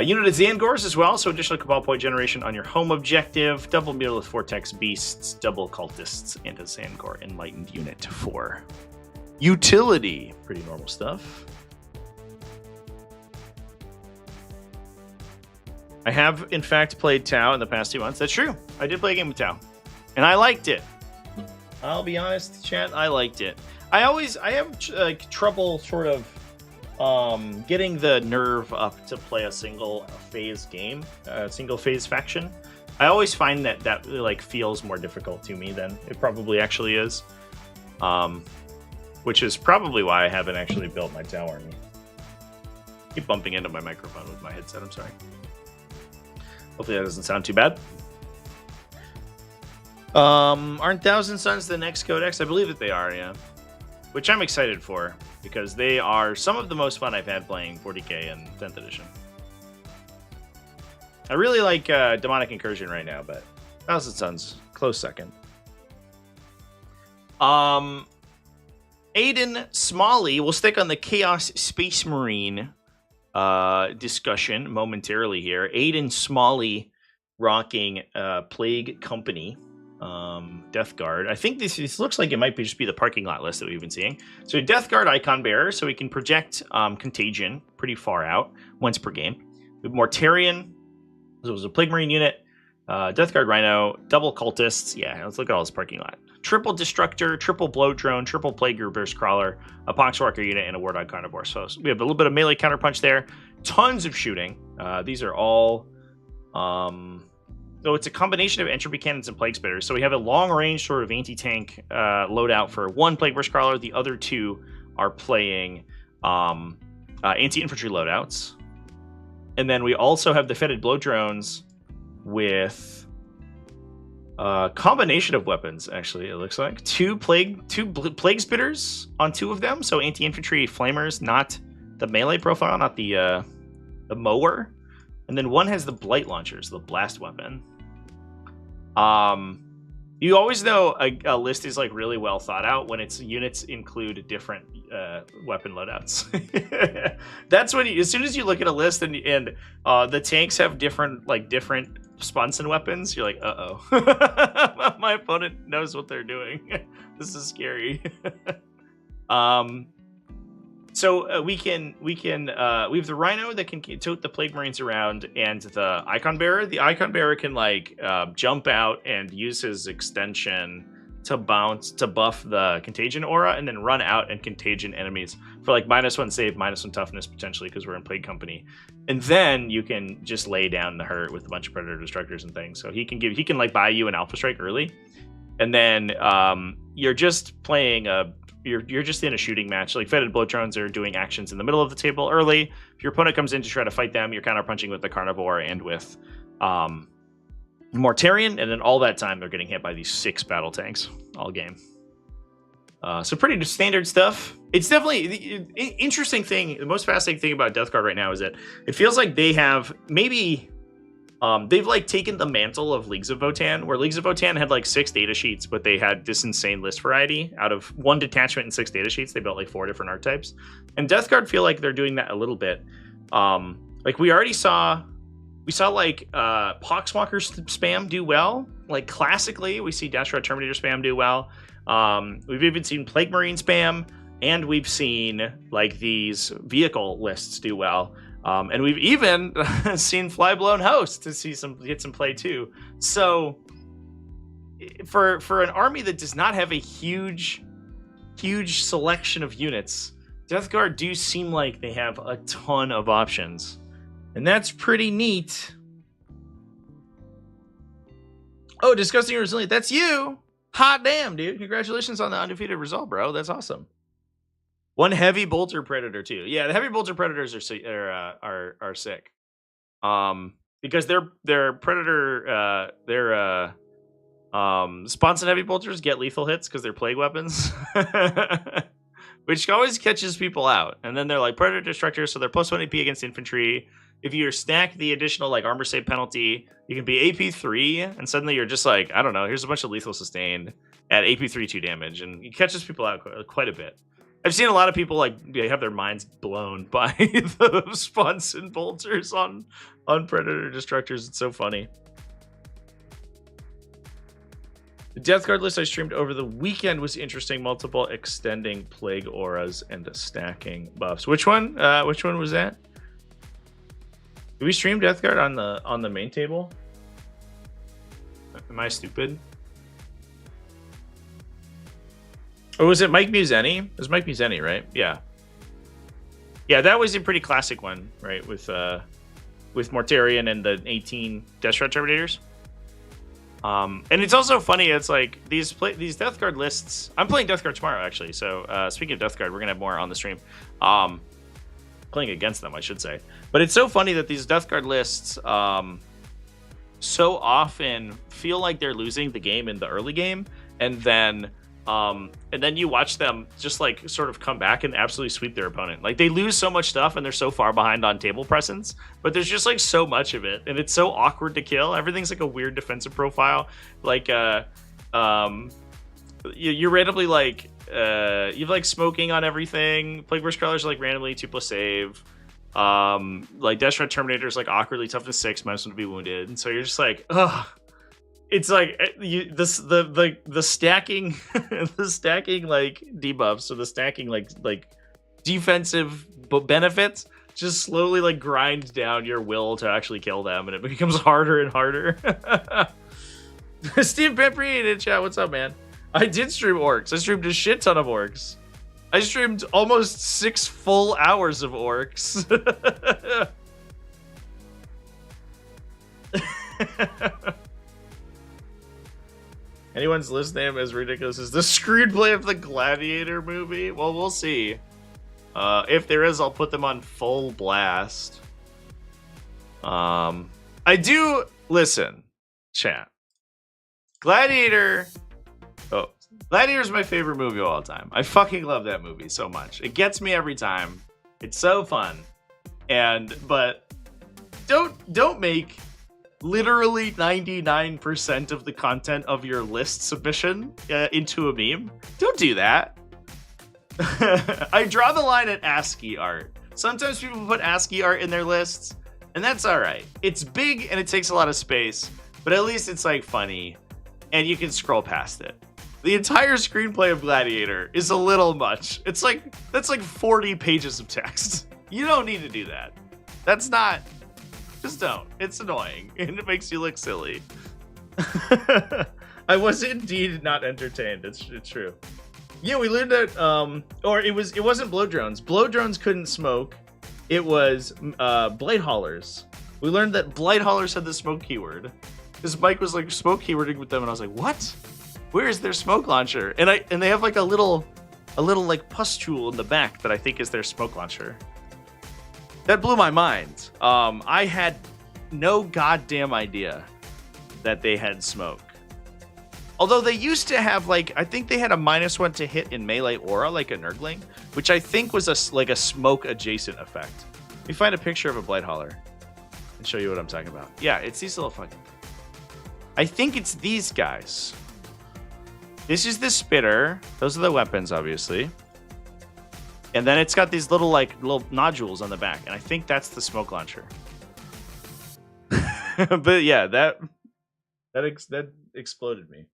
Unit of Zangors as well, so additional Cabal point generation on your home objective. Double Megalith Vortex Beasts, double Cultists, and a Zangor Enlightened unit for utility. Pretty normal stuff. I have, in fact, played Tau in the past 2 months. That's true. I did play a game with Tau, and I liked it. I'll be honest, chat, I liked it. I have trouble sort of getting the nerve up to play a single phase game, a single phase faction. I always find that feels more difficult to me than it probably actually is, which is probably why I haven't actually built my Tau army. Keep bumping into my microphone with my headset. I'm sorry. Hopefully that doesn't sound too bad. Aren't Thousand Suns the next codex? I believe that they are, yeah. Which I'm excited for, because they are some of the most fun I've had playing 40k and 10th edition. I really like Demonic Incursion right now, but Thousand Suns, close second. Aiden, Smalley. We'll stick on the Chaos Space Marine discussion momentarily here. Aiden, Smalley rocking Plague Company Death Guard. I think this looks like it might just be the parking lot list that we've been seeing. So Death Guard Icon Bearer, so we can project Contagion pretty far out once per game. We have Mortarion. This was a Plague Marine unit. Death Guard Rhino, double Cultists. Yeah, let's look at all this parking lot. Triple Destructor, triple Blow Drone, triple Plague Reverse Crawler, a Poxwalker unit, and a War Dog Carnivore. So we have a little bit of melee counterpunch there. Tons of shooting. These are all... So it's a combination of entropy cannons and plague spitters. So we have a long-range sort of anti-tank loadout for one Plague Burst Crawler. The other two are playing anti-infantry loadouts. And then we also have the Fetid Blow Drones with a combination of weapons, actually, it looks like. Two plague spitters on two of them. So anti-infantry flamers, not the melee profile, not the mower. And then one has the blight launchers, the blast weapon. You always know a list is like really well thought out when its units include different weapon loadouts. That's when as soon as you look at a list and the tanks have different Sponson weapons, you're like, uh-oh. My opponent knows what they're doing. This is scary. So we have the Rhino that can tote the Plague Marines around, and the Icon Bearer. The Icon Bearer can jump out and use his extension to buff the Contagion aura, and then run out and Contagion enemies for -1 save, -1 toughness potentially because we're in Plague Company, and then you can just lay down the hurt with a bunch of Predator Destructors and things. So he can buy you an Alpha Strike early, and then you're just playing You're just in a shooting match. Like Fetid Blow Drones are doing actions in the middle of the table early. If your opponent comes in to try to fight them, you're counterpunching with the Carnivore and with Mortarion, and then all that time they're getting hit by these 6 battle tanks all game. So pretty standard stuff. It's definitely the interesting thing. The most fascinating thing about Death Guard right now is that it feels like they have maybe... they've taken the mantle of Leagues of Votann, where Leagues of Votann had 6 data sheets, but they had this insane list variety. Out of 1 detachment and 6 data sheets, they built 4 different archetypes. And Death Guard feel like they're doing that a little bit. We already saw Poxwalker spam do well. Classically, we see Dash Rod Terminator spam do well. We've even seen Plague Marine spam, and we've seen these vehicle lists do well. And we've even seen Flyblown Host to get some play too. So for an army that does not have a huge selection of units, Death Guard do seem like they have a ton of options. And that's pretty neat. Oh, Disgusting Resilient, that's you! Hot damn, dude. Congratulations on the undefeated result, bro. That's awesome. One heavy bolter predator too. Yeah, the heavy bolter predators are sick. Because they're predator sponsored heavy bolters get lethal hits because they're plague weapons. Which always catches people out. And then they're predator destructors, so they're +1 AP against infantry. If you stack the additional armor save penalty, you can be AP 3, and suddenly you're just I don't know, here's a bunch of lethal sustained at AP 3 2 damage, and it catches people out quite a bit. I've seen a lot of people have their minds blown by the Sponson bolters on Predator Destructors. It's so funny. The Death Guard list I streamed over the weekend was interesting. Multiple extending plague auras and stacking buffs. Which one? Which one was that? Did we stream Death Guard on the main table? Am I stupid? Or was it Mike Museni? It was Mike Museni, right? Yeah. Yeah, that was a pretty classic one, right? With Mortarion and the 18 Death Shroud Terminators. And it's also funny, it's these Death Guard lists... I'm playing Death Guard tomorrow, actually. So, speaking of Death Guard, we're going to have more on the stream. Playing against them, I should say. But it's so funny that these Death Guard lists so often feel like they're losing the game in the early game, and then you watch them just sort of come back and absolutely sweep their opponent. They lose so much stuff and they're so far behind on table presence, but there's just so much of it, and it's so awkward to kill. Everything's a weird defensive profile. You're randomly you have like smoking on everything. Plague Burst Crawlers are like randomly 2+ save. Like Death Terminator is like awkwardly toughness 6, -1 to be wounded, and so you're just like, ugh. It's like the stacking the stacking like debuffs or the stacking like defensive benefits just slowly like grind down your will to actually kill them, and it becomes harder and harder. Steve Peppery in chat, what's up, man? I did stream orcs. I streamed a shit ton of orcs. I streamed almost 6 full hours of orcs. Anyone's list name as ridiculous as the screenplay of the Gladiator movie? Well, we'll see. If there is, I'll put them on full blast. I do listen, chat. Gladiator. Oh, Gladiator is my favorite movie of all time. I fucking love that movie so much. It gets me every time. It's so fun. But don't make literally 99% of the content of your list submission into a meme. Don't do that. I draw the line at ASCII art. Sometimes people put ASCII art in their lists, and that's all right. It's big and it takes a lot of space, but at least it's like funny and you can scroll past it. The entire screenplay of Gladiator is a little much. That's like 40 pages of text. You don't need to do that. That's not. Just don't. It's annoying and it makes you look silly. I was indeed not entertained. It's true. Yeah, we learned that or it wasn't blow drones. Blow drones couldn't smoke. It was blight haulers. We learned that blight haulers had the smoke keyword. Because Mike was like smoke keywording with them, and I was like, what? Where is their smoke launcher? And they have like a little like pustule in the back that I think is their smoke launcher. That blew my mind. I had no goddamn idea that they had smoke. Although they used to have like, I think they had a -1 to hit in melee aura, like a Nurgling, which I think was a smoke adjacent effect. Let me find a picture of a blight hauler and show you what I'm talking about. Yeah, it's these little fucking. I think it's these guys. This is the spitter. Those are the weapons, obviously. And then it's got these little nodules on the back, and I think that's the smoke launcher. But yeah, that exploded me.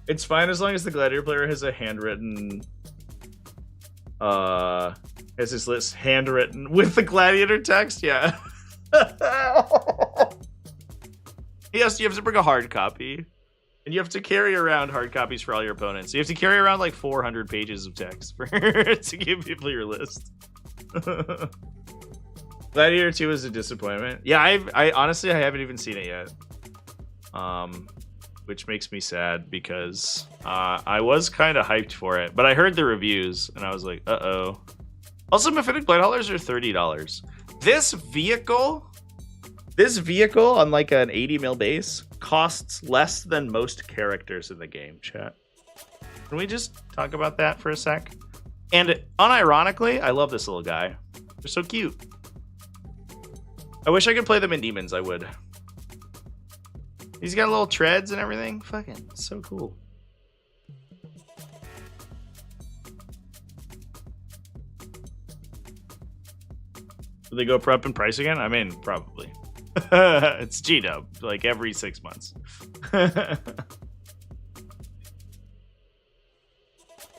It's fine as long as the Gladiator player has a handwritten has his list handwritten with the Gladiator text. Yeah. Yes, you have to bring a hard copy. And you have to carry around hard copies for all your opponents. You have to carry around like 400 pages of text to give people your list. Gladiator 2 is a disappointment. Yeah, I honestly haven't even seen it yet. Which makes me sad because I was kind of hyped for it, but I heard the reviews and I was like, uh-oh. Also, Mephitic Blight Haulers are $30. This vehicle on like an 80 mil base costs less than most characters in the game, chat. Can we just talk about that for a sec? And unironically, I love this little guy. They're so cute. I wish I could play them in Demons, I would. He's got little treads and everything. Fucking so cool. Will they go up in price again? I mean, probably. It's G-Dub, like every 6 months.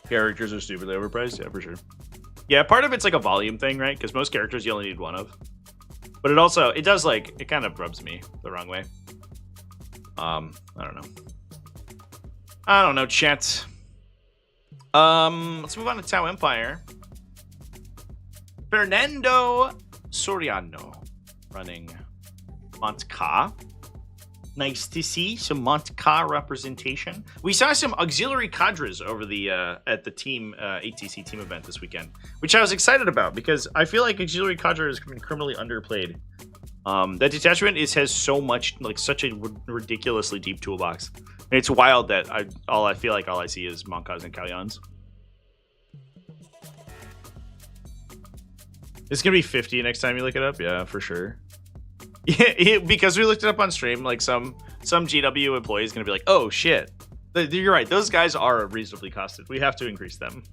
Characters are stupidly overpriced, yeah, for sure. Yeah, part of it's like a volume thing, right? Because most characters you only need one of. But it does like, it kind of rubs me the wrong way. I don't know, chat. Let's move on to Tau Empire. Fernando Soriano running Mont-Ka. Nice to see some Mont-Ka representation. We saw some auxiliary cadres over the at the team ATC team event this weekend, which I was excited about because I feel like auxiliary cadre has been criminally underplayed. That detachment has so much, like such a ridiculously deep toolbox. And it's wild that I feel like all I see is Monkas and Kalyans. It's gonna be 50 next time you look it up, yeah, for sure. Yeah, because we looked it up on stream, like some GW employee is gonna be like, oh shit, You're right. Those guys are reasonably costed. We have to increase them.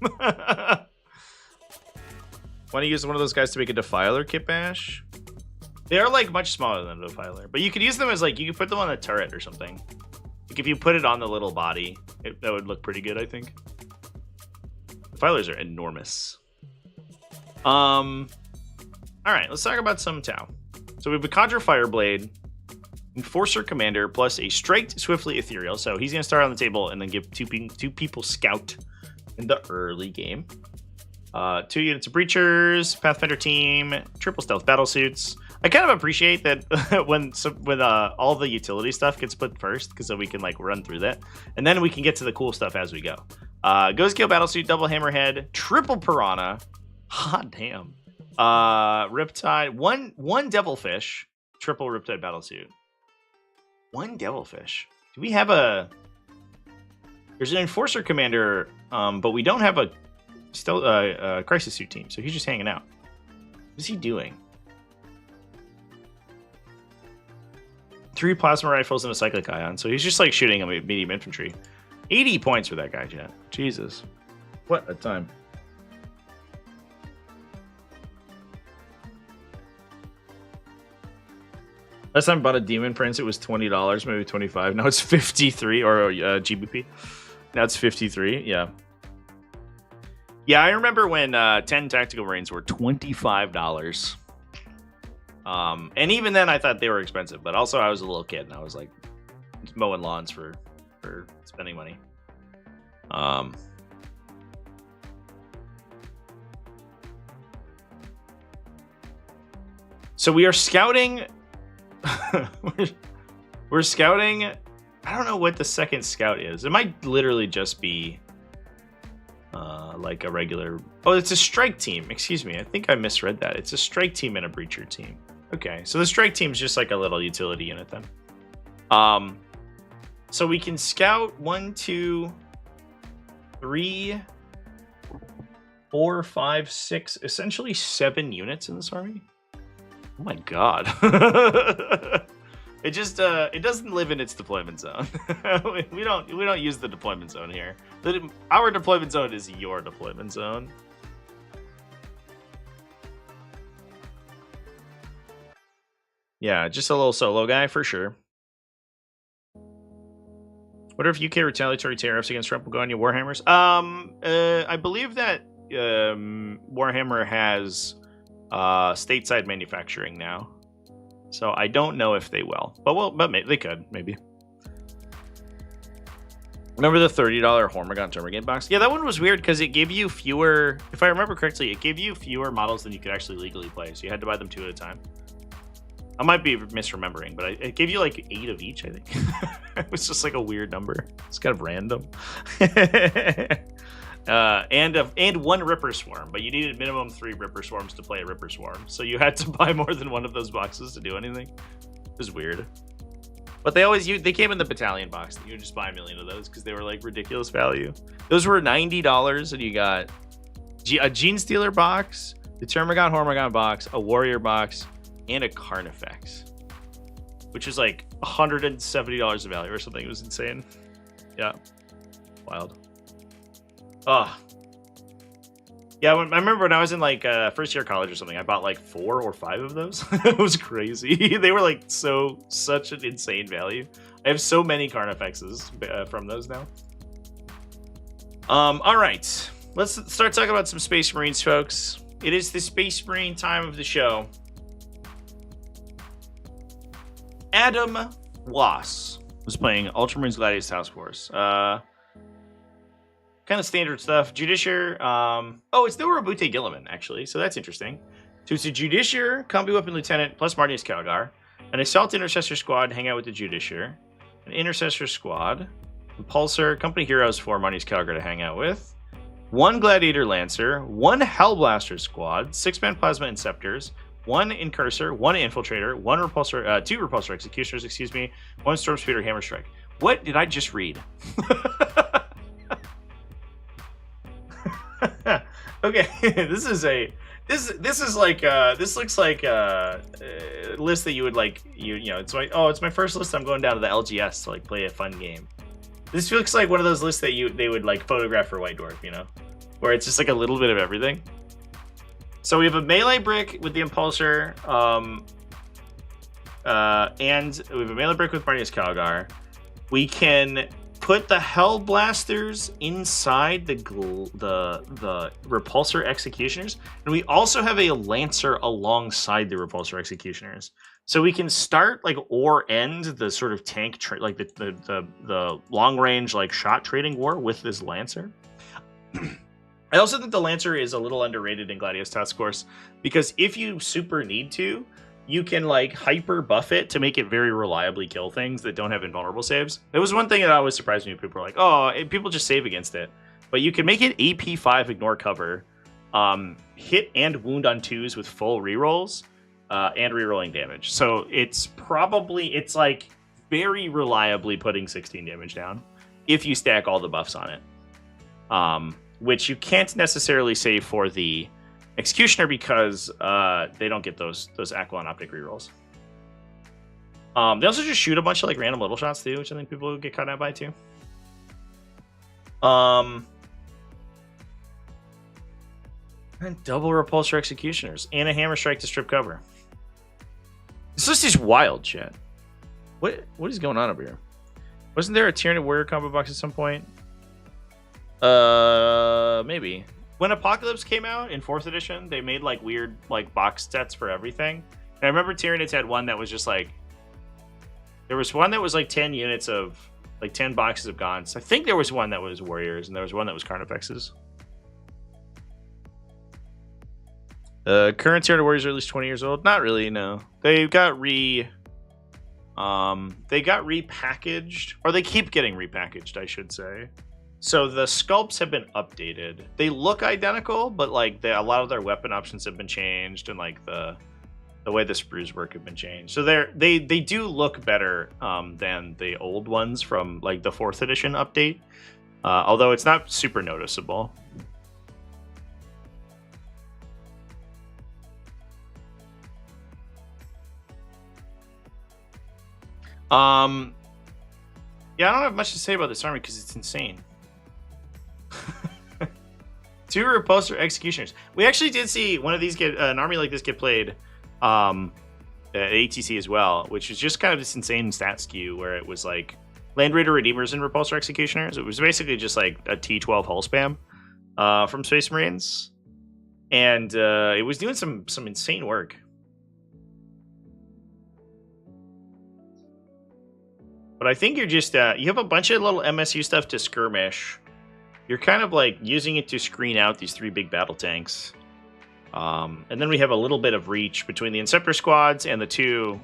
Want to use one of those guys to make a Defiler kit bash? They are like much smaller than a Defiler, but you could use them as like, you could put them on a turret or something. Like if you put it on the little body, that would look pretty good, I think. Defilers are enormous. All right, let's talk about some Tau. So we have a Conjure Fireblade, Enforcer Commander, plus a Striked Swiftly Ethereal. So he's going to start on the table and then give two people Scout in the early game. 2 units of Breachers, Pathfinder team, triple Stealth Battlesuits. I kind of appreciate that when all the utility stuff gets put first, because then we can like run through that. And then we can get to the cool stuff as we go. Ghost Gale Battlesuit, Double Hammerhead, Triple Piranha. Hot damn. Riptide, one Devilfish, Triple Riptide Battlesuit. One Devilfish. Do we have a... There's an Enforcer Commander, but we don't have a Crisis Suit team, so he's just hanging out. What's he doing? 3 Plasma Rifles and a Cyclic Ion, so he's just like shooting a medium infantry. 80 points for that guy, Jet. Jesus. What a time. Last time I bought a Demon Prince, it was $20, maybe $25. Now it's $53, or GBP. Now it's $53, yeah. Yeah, I remember when 10 Tactical Marines were $25. And even then, I thought they were expensive. But also, I was a little kid, and I was like mowing lawns for spending money. So we are scouting. we're scouting. I don't know what the second scout is. It might literally just be like a regular... Oh, it's a strike team. Excuse me. I think I misread that. It's a strike team and a breacher team. Okay, so the strike team is just like a little utility unit then. So we can scout 1, 2, 3, 4, 5, 6, essentially 7 units in this army. Oh my god. It just it doesn't live in its deployment zone. we don't use the deployment zone here. Our deployment zone is your deployment zone. Yeah, just a little solo guy for sure. What are UK retaliatory tariffs against Trump will go on your Warhammers? I believe that Warhammer has stateside manufacturing now. So I don't know if they will, but maybe they could, maybe. Remember the $30 Hormigaunt Termagant box? Yeah, that one was weird because it gave you fewer, if I remember correctly, it gave you fewer models than you could actually legally play. So you had to buy them 2 at a time. I might be misremembering, but it gave you like 8 of each, I think. It was just like a weird number. It's kind of random. And 1 Ripper Swarm, but you needed minimum 3 Ripper Swarms to play a Ripper Swarm. So you had to buy more than one of those boxes to do anything. It was weird. But they came in the battalion box. You would just buy a million of those because they were like ridiculous value. Those were $90, and you got a Genestealer box, the Termagant Hormigaunt box, a Warrior box, and a Carnifex, which is like $170 of value or something. It was insane. Yeah, wild. Oh, yeah. I remember when I was in like first year of college or something, I bought like 4 or 5 of those. It was crazy. They were like such an insane value. I have so many Carnifexes from those now. All right, let's start talking about some Space Marines, folks. It is the Space Marine time of the show. Adam Wass was playing Ultramarines Gladius Task Force. Kind of standard stuff. Judiciar. Oh, it's the Robute Gilliman, actually. So that's interesting. So it's a Judiciar, Combi Weapon Lieutenant, plus Marnius Calgar. An Assault Intercessor Squad, hang out with the Judiciar. An Intercessor Squad. Impulsor, Company Heroes for Marnius Calgar to hang out with. 1 Gladiator Lancer. 1 Hellblaster Squad. 6-man Plasma Inceptors. 1 Incursor, 1 Infiltrator, 1 Repulsor, 2 Repulsor Executioners, excuse me, 1 Stormspeeder Hammer Strike. What did I just read? Okay, this is like this looks like a list that you would like it's my first list. I'm going down to the LGS to like play a fun game. This looks like one of those lists that they would like photograph for White Dwarf, you know, where it's just like a little bit of everything. So we have a melee brick with the Impulsor, and we have a melee brick with Marnius Calgar. We can put the Hell Blasters inside the Repulsor Executioners, and we also have a Lancer alongside the Repulsor Executioners. So we can start like or end the sort of tank like the long range like shot trading war with this Lancer. I also think the Lancer is a little underrated in Gladius Task Force because if you super need to, you can like hyper buff it to make it very reliably kill things that don't have invulnerable saves. It was one thing that always surprised me. People were like, "Oh, people just save against it," but you can make it AP5 ignore cover, hit and wound on 2s with full rerolls, and rerolling damage. So it's like very reliably putting 16 damage down if you stack all the buffs on it. Which you can't necessarily say for the Executioner because they don't get those Aquilon Optic rerolls. They also just shoot a bunch of like random little shots too, which I think people get caught out by too. And double Repulsor Executioners and a Hammer Strike to strip cover. This list is wild, chat. What is going on over here? Wasn't there a Tyranid Warrior combo box at some point? Maybe. When Apocalypse came out in 4th edition, they made like weird like box sets for everything. And I remember Tyranids had one that was just like, there was one that was like 10 units of like 10 boxes of Gaunts. I think there was one that was Warriors, and there was one that was Carnifexes. Current Tyranid Warriors are at least 20 years old. Not really, no. They got repackaged, or they keep getting repackaged, I should say. So the sculpts have been updated. They look identical, but like a lot of their weapon options have been changed, and like the way the sprues work have been changed. So they do look better than the old ones from like the 4th edition update, although it's not super noticeable. Yeah, I don't have much to say about this army because it's insane. 2 Repulsor Executioners. We actually did see one of these get an army like this get played at ATC as well, which is just kind of this insane stat skew where it was like Land Raider Redeemers and Repulsor Executioners. It was basically just like a T12 hull spam from Space Marines, and it was doing some insane work. But I think you're just you have a bunch of little MSU stuff to skirmish. You're kind of like using it to screen out these 3 big battle tanks. And then we have a little bit of reach between the Inceptor squads and the 2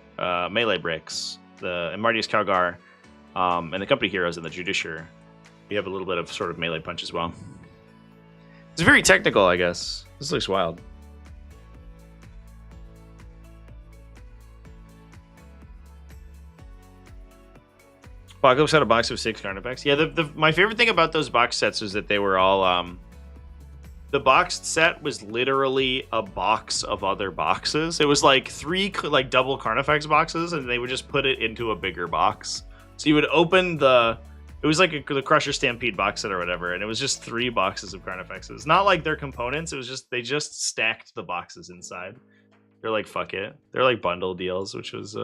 melee bricks, the Marnius Calgar, and the Company Heroes and the Judiciary. We have a little bit of sort of melee punch as well. It's very technical, I guess. This looks wild. Apocalypse had a box of 6 Carnifex. Yeah, my favorite thing about those box sets is that they were all... the boxed set was literally a box of other boxes. It was like 3 like double Carnifex boxes, and they would just put it into a bigger box. So you would open the... It was like the Crusher Stampede box set or whatever, and it was just 3 boxes of Carnifexes. Not like their components, it was just... They just stacked the boxes inside. They're like, fuck it. They're like bundle deals, which was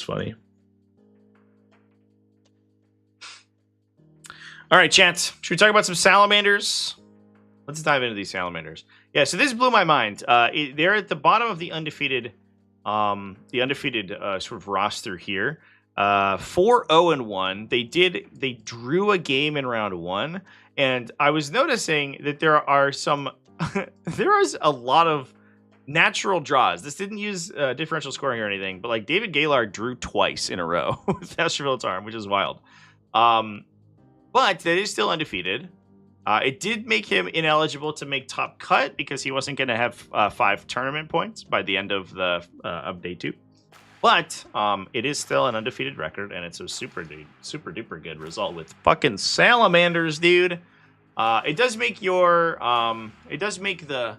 funny. All right, chat. Should we talk about some Salamanders? Let's dive into these Salamanders. Yeah, so this blew my mind. They're at the bottom of the undefeated sort of roster here. 4-0-1. They drew a game in round 1, and I was noticing that there are some there is a lot of natural draws. This didn't use differential scoring or anything, but like David Gaylard drew twice in a row with Astro Militarum, which is wild. But that is still undefeated. It did make him ineligible to make top cut because he wasn't going to have 5 tournament points by the end of the of day 2. But it is still an undefeated record, and it's a super duper good result with fucking Salamanders, dude. It does make your it does make the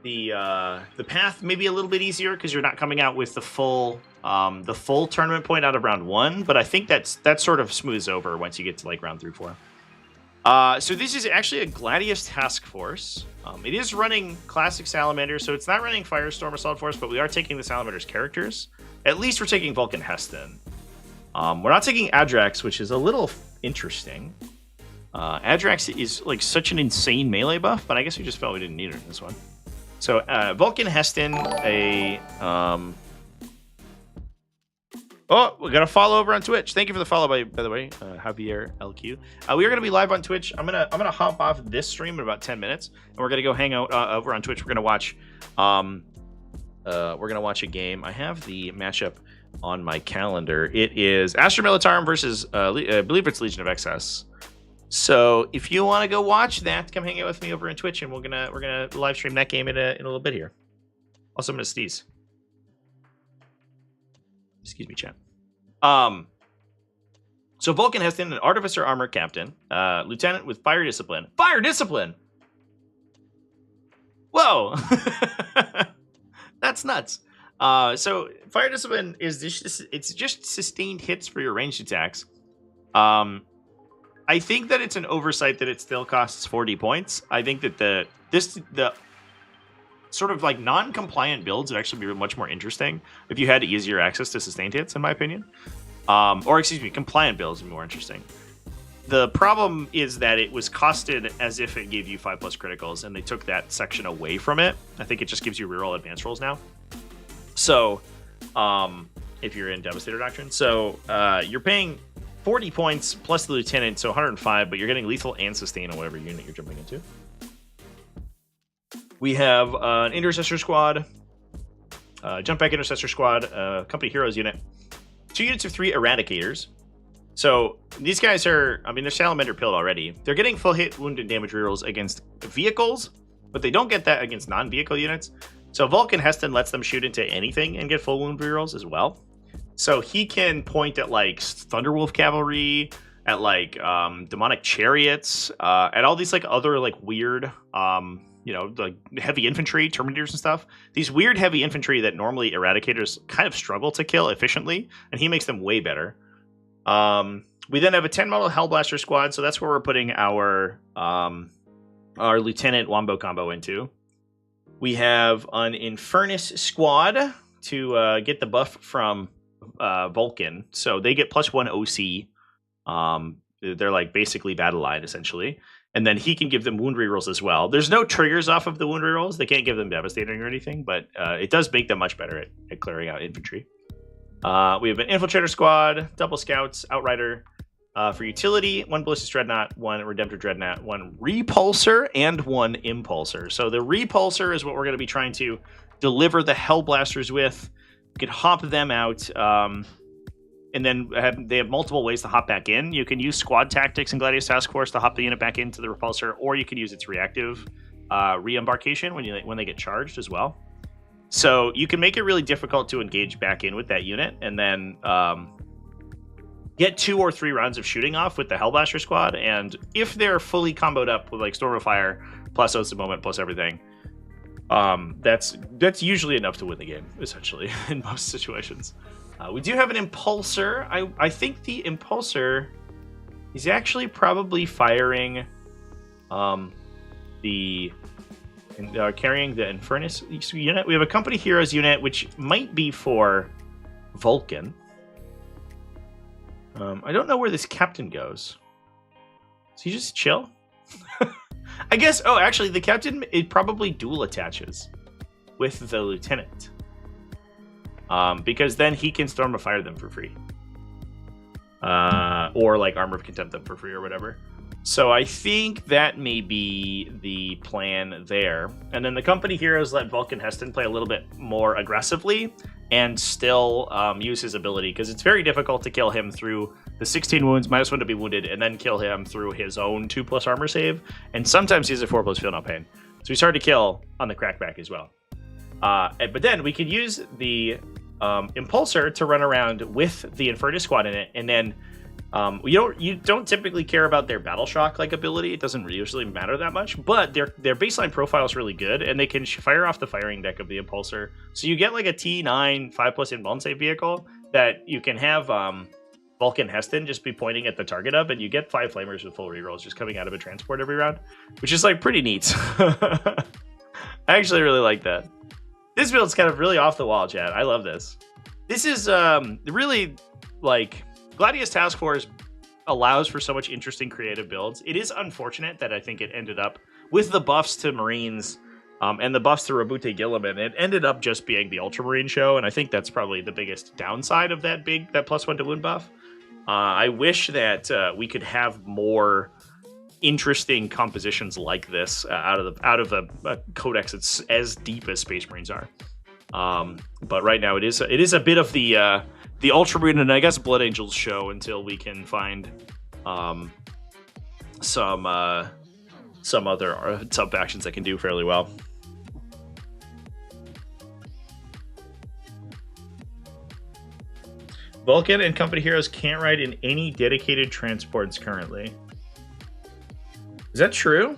the path maybe a little bit easier because you're not coming out with the full tournament point out of round 1, but I think that sort of smooths over once you get to like round 3, 4. So this is actually a Gladius task force. It is running classic Salamanders, so it's not running Firestorm Assault Force, but we are taking the Salamanders characters. At least we're taking Vulcan Heston. We're not taking Adrax, which is a little interesting. Adrax is like such an insane melee buff, but I guess we just felt we didn't need it in this one. So Vulcan Heston, Oh, we got a follow over on Twitch. Thank you for the follow, by the way, Javier LQ. We are going to be live on Twitch. I'm gonna hop off this stream in about 10 minutes, and we're gonna go hang out over on Twitch. We're gonna watch a game. I have the matchup on my calendar. It is Astra Militarum versus I believe it's Legion of Excess. So if you want to go watch that, come hang out with me over on Twitch, and we're gonna live stream that game in a little bit here. Also, I'm gonna sneeze. Excuse me, chat. So Vulcan Heston, an Artificer Armor Captain, Lieutenant with Fire Discipline. Fire Discipline! Whoa! That's nuts. So Fire Discipline is it's just sustained hits for your ranged attacks. I think that it's an oversight that it still costs 40 points. I think that the sort of like non-compliant builds would actually be much more interesting if you had easier access to sustained hits, in my opinion. Or excuse me, compliant builds would be more interesting. The problem is that it was costed as if it gave you 5+ criticals, and they took that section away from it. I think it just gives you reroll advanced rolls now. So, if you're in Devastator Doctrine. So, you're paying 40 points plus the Lieutenant, so 105, but you're getting lethal and sustain on whatever unit you're jumping into. We have an Intercessor Squad, Jump Back Intercessor Squad, Company Heroes unit, 2 units of 3 Eradicators. So these guys are, I mean, they're Salamander pilled already. They're getting full hit, wound, and damage rerolls against vehicles, but they don't get that against non-vehicle units. So Vulcan Heston lets them shoot into anything and get full wound rerolls as well. So he can point at like Thunderwolf Cavalry, at like Demonic Chariots, at all these like other like weird like heavy infantry, Terminators and stuff. These weird heavy infantry that normally Eradicators kind of struggle to kill efficiently, and he makes them way better. We then have a 10 model Hellblaster squad, so that's where we're putting our Lieutenant Wombo combo into. We have an Infernus squad to get the buff from Vulcan, so they get +1 OC. They're like basically battle line essentially. And then he can give them wound rerolls as well. There's no triggers off of the wound rerolls. They can't give them devastating or anything, but it does make them much better at clearing out infantry. We have an Infiltrator Squad, double Scouts, Outrider for utility, 1 Ballistic Dreadnought, 1 Redemptor Dreadnought, 1 Repulsor, and 1 Impulsor. So the Repulsor is what we're going to be trying to deliver the Hellblasters with. You can hop them out. And then they have multiple ways to hop back in. You can use squad tactics in Gladius Task Force to hop the unit back into the repulsor, or you can use its reactive re-embarkation when they get charged as well. So you can make it really difficult to engage back in with that unit, and then get 2 or 3 rounds of shooting off with the Hellblaster squad. And if they're fully comboed up with like Storm of Fire plus Oaths of Moment plus everything, that's usually enough to win the game, essentially, in most situations. We do have an Impulsor. I think the Impulsor is actually probably firing carrying the Infernus unit. We have a Company Heroes unit, which might be for Vulcan. I don't know where this captain goes. Does he just chill? I guess, actually, the captain, it probably dual attaches with the lieutenant. Because then he can Storm of Fire them for free. Or like Armor of Contempt them for free or whatever. So I think that may be the plan there. And then the Company Heroes let Vulcan Heston play a little bit more aggressively and still use his ability, because it's very difficult to kill him through the 16 wounds, -1 to be wounded, and then kill him through his own 2+ armor save. And sometimes he has a 4+ feel no pain. So he's hard to kill on the crackback as well. But then we could use the Impulsor to run around with the Infernus squad in it, and then You don't typically care about their battle shock like ability. It doesn't usually matter that much, but their baseline profile is really good, and they can fire off the firing deck of the Impulsor. So you get like a T9 5+ invuln save vehicle that you can have Vulcan Heston just be pointing at the target of, and you get 5 flamers with full rerolls just coming out of a transport every round, which is like pretty neat. I actually really like that. This build's kind of really off the wall, chat. I love this. This is really like Gladius Task Force allows for so much interesting creative builds. It is unfortunate that I think it ended up with the buffs to Marines and the buffs to Rabute Gilliman. It ended up just being the Ultramarine show, and I think that's probably the biggest downside of that +1 to wound buff. I wish that we could have more interesting compositions like this out of a codex that's as deep as Space Marines are. But right now it is a bit of the Ultramarine and I guess Blood Angels show until we can find some other sub factions that can do fairly well. Vulcan and company heroes can't ride in any dedicated transports currently. Is that true?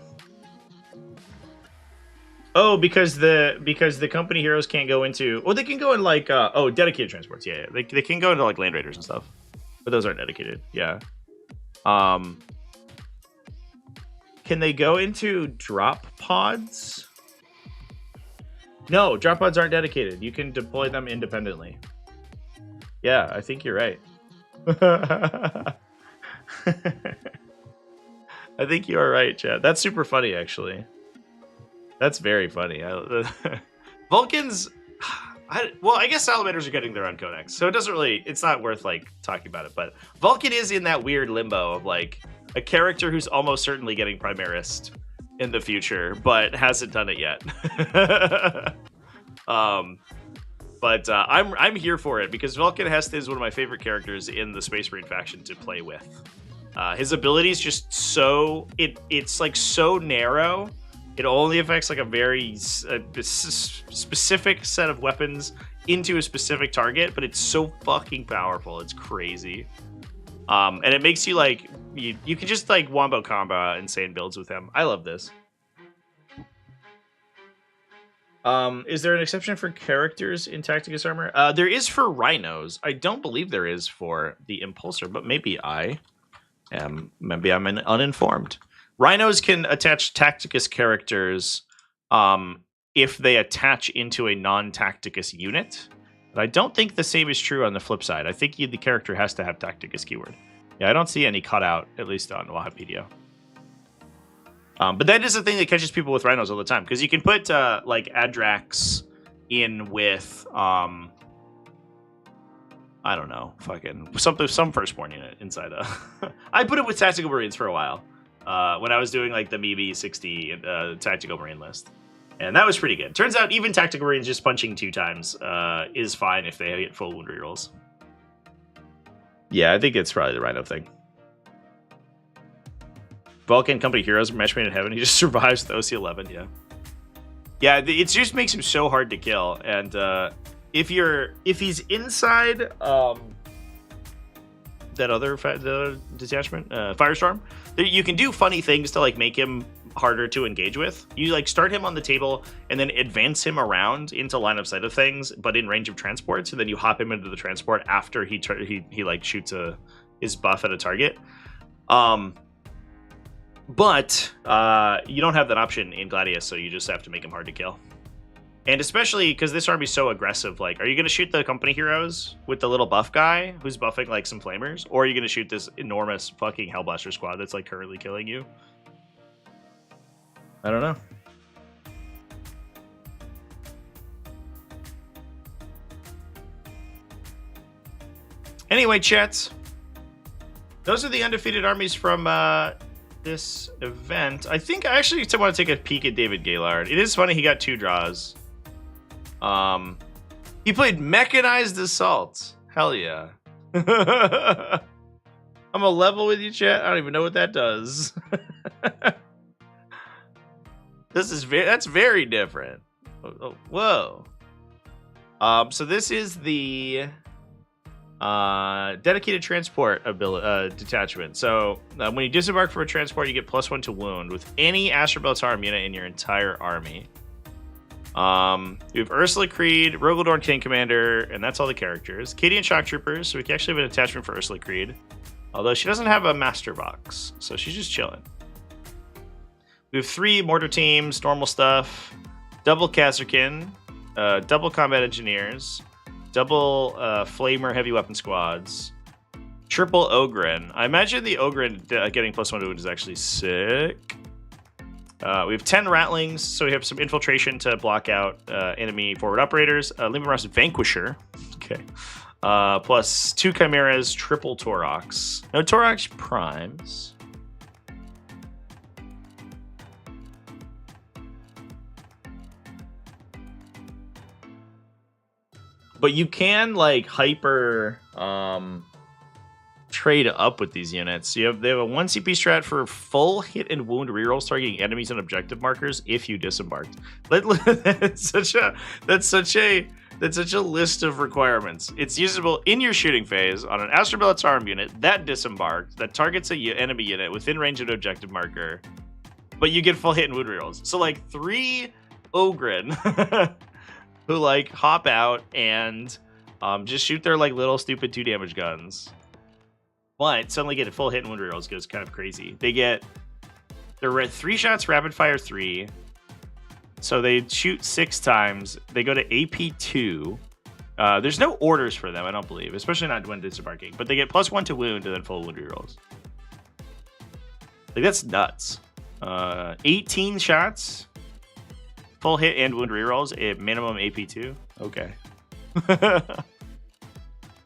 Oh, because the company heroes can't go into... Oh, they can go in like... dedicated transports. Yeah. They can go into like Land Raiders and stuff. But those aren't dedicated. Yeah. Can they go into drop pods? No, drop pods aren't dedicated. You can deploy them independently. Yeah, I think you're right. I think you are right, Chad. That's super funny, actually. That's very funny. Vulcans... I guess Salamanders are getting their own codex, so it doesn't really... It's not worth, like, talking about it, but Vulcan is in that weird limbo of, like, a character who's almost certainly getting Primarist in the future, but hasn't done it yet. But I'm here for it because Vulcan Hest is one of my favorite characters in the Space Marine faction to play with. His ability is just so it's like so narrow. It only affects like a very specific set of weapons into a specific target, but it's so fucking powerful. It's crazy. And it makes you like you can just like wombo combo insane builds with him. I love this. Is there an exception for characters in Tacticus armor? There is for rhinos. I don't believe there is for the Impulsor, but maybe I'm uninformed. Rhinos can attach Tacticus characters if they attach into a non-Tacticus unit. But I don't think the same is true on the flip side. I think the character has to have Tacticus keyword. Yeah, I don't see any cutout, at least on Wahapedia. But that is the thing that catches people with rhinos all the time, because you can put like Adrax in with I don't know, fucking some firstborn unit inside a. I put it with Tactical Marines for a while when I was doing like the Maybe 60 Tactical Marine list, and that was pretty good. Turns out even Tactical Marines just punching 2 times is fine if they get full wound rerolls. Yeah, I think it's probably the rhino thing. Vulcan company heroes match made in heaven. He just survives the OC11. Yeah. It just makes him so hard to kill. And if he's inside that other detachment, Firestorm, you can do funny things to like make him harder to engage with. You like start him on the table and then advance him around into line of sight of things, but in range of transports, and then you hop him into the transport after he like shoots his buff at a target. But you don't have that option in Gladius, so you just have to make him hard to kill. And especially because this army's so aggressive, like, are you going to shoot the company heroes with the little buff guy who's buffing like some flamers? Or are you going to shoot this enormous fucking Hellblaster squad that's like currently killing you? I don't know. Anyway, chats. Those are the undefeated armies from this event. I think I actually want to take a peek at David Gaylard. It is funny he got 2 draws. He played Mechanized Assault. Hell yeah. I'm a level with you, chat. I don't even know what that does. That's very different. Oh, whoa. So this is the Dedicated transport ability detachment. So when you disembark from a transport, you get +1 to wound with any Militarum unit in your entire army. We have Ursula Creed, Rogaldorn King Commander, and that's all the characters. Cadian Shock Troopers, so we can actually have an attachment for Ursula Creed. Although she doesn't have a master box, so she's just chilling. We have 3 mortar teams, normal stuff, double Kazarkin, double combat engineers, double flamer heavy weapon squads, triple Ogren. I imagine the Ogren getting +1 to wound is actually sick. We have 10 Rattlings, so we have some infiltration to block out enemy forward operators. Limaros Vanquisher, okay. Plus 2 Chimeras, triple Torox. No Torox primes. But you can like hyper trade up with these units. They have a 1 CP strat for full hit and wound rerolls targeting enemies and objective markers if you disembarked. That's such a list of requirements. It's usable in your shooting phase on an Militarum unit that disembarked that targets a enemy unit within range of an objective marker, but you get full hit and wound rerolls. So like 3 Ogren who like hop out and just shoot their like little stupid 2 damage guns, but suddenly get a full hit and wound rerolls goes kind of crazy. They're at 3 shots, rapid fire 3. So they shoot 6 times. They go to AP 2. There's no orders for them, I don't believe, especially not when disembarking. But they get +1 to wound and then full wound rerolls. Like that's nuts. 18 shots, full hit and wound rerolls at minimum AP 2. Okay.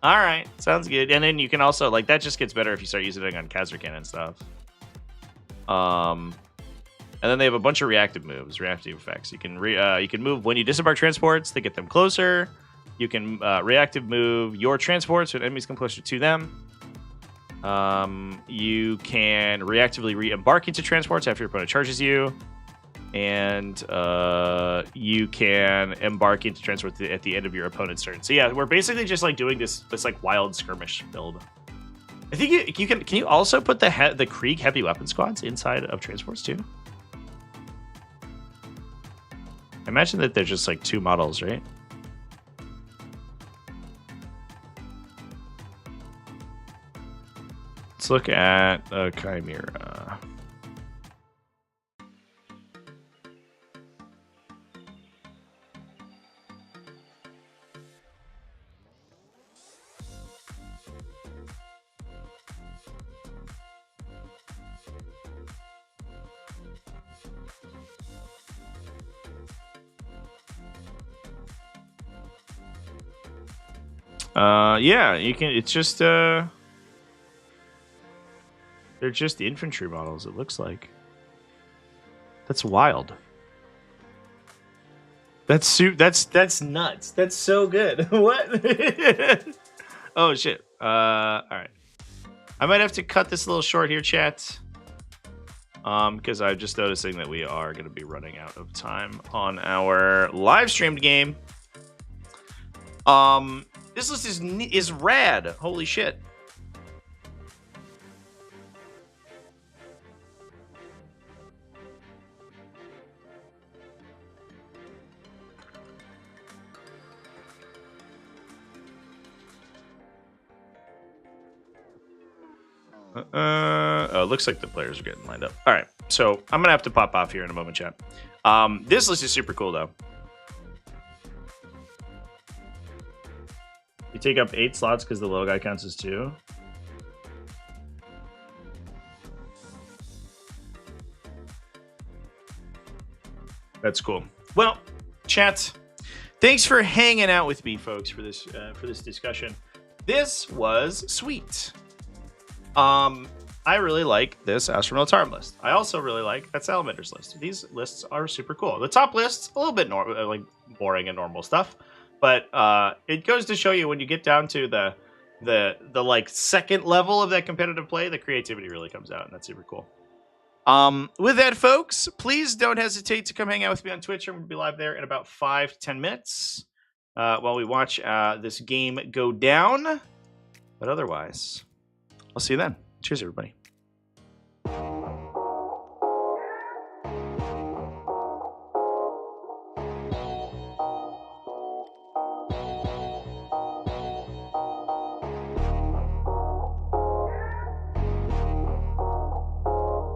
All right, sounds good. And then you can also like that just gets better if you start using it on Kazarkin and stuff. And then they have a bunch of reactive moves, reactive effects. You can move when you disembark transports to get them closer. You can reactive move your transports when enemies come closer to them. You can reactively re-embark into transports after your opponent charges you. And you can embark into transport at the end of your opponent's turn. So yeah, we're basically just like doing this like wild skirmish build. I think you can you also put the Krieg heavy weapon squads inside of transports too? I imagine that they're just like 2 models, right? Let's look at a Chimera. Yeah, you can. It's just they're just infantry models. It looks like. That's wild. That's nuts. That's so good. What? Oh shit. All right. I might have to cut this a little short here, chat. Because I'm just noticing that we are going to be running out of time on our live streamed game. This list is rad. Holy shit. Oh, it looks like the players are getting lined up. All right, so I'm gonna have to pop off here in a moment, chat. This list is super cool though. You take up 8 slots because the little guy counts as 2. That's cool. Well, chat, thanks for hanging out with me, folks, for this discussion. This was sweet. I really like this Militarum list. I also really like that Salamanders list. These lists are super cool. The top list's a little bit like boring and normal stuff, but it goes to show you when you get down to the like second level of that competitive play, the creativity really comes out, and that's super cool. With that, folks, please don't hesitate to come hang out with me on Twitch. I'm going to be live there in about 5 to 10 minutes while we watch this game go down. But otherwise, I'll see you then. Cheers, everybody.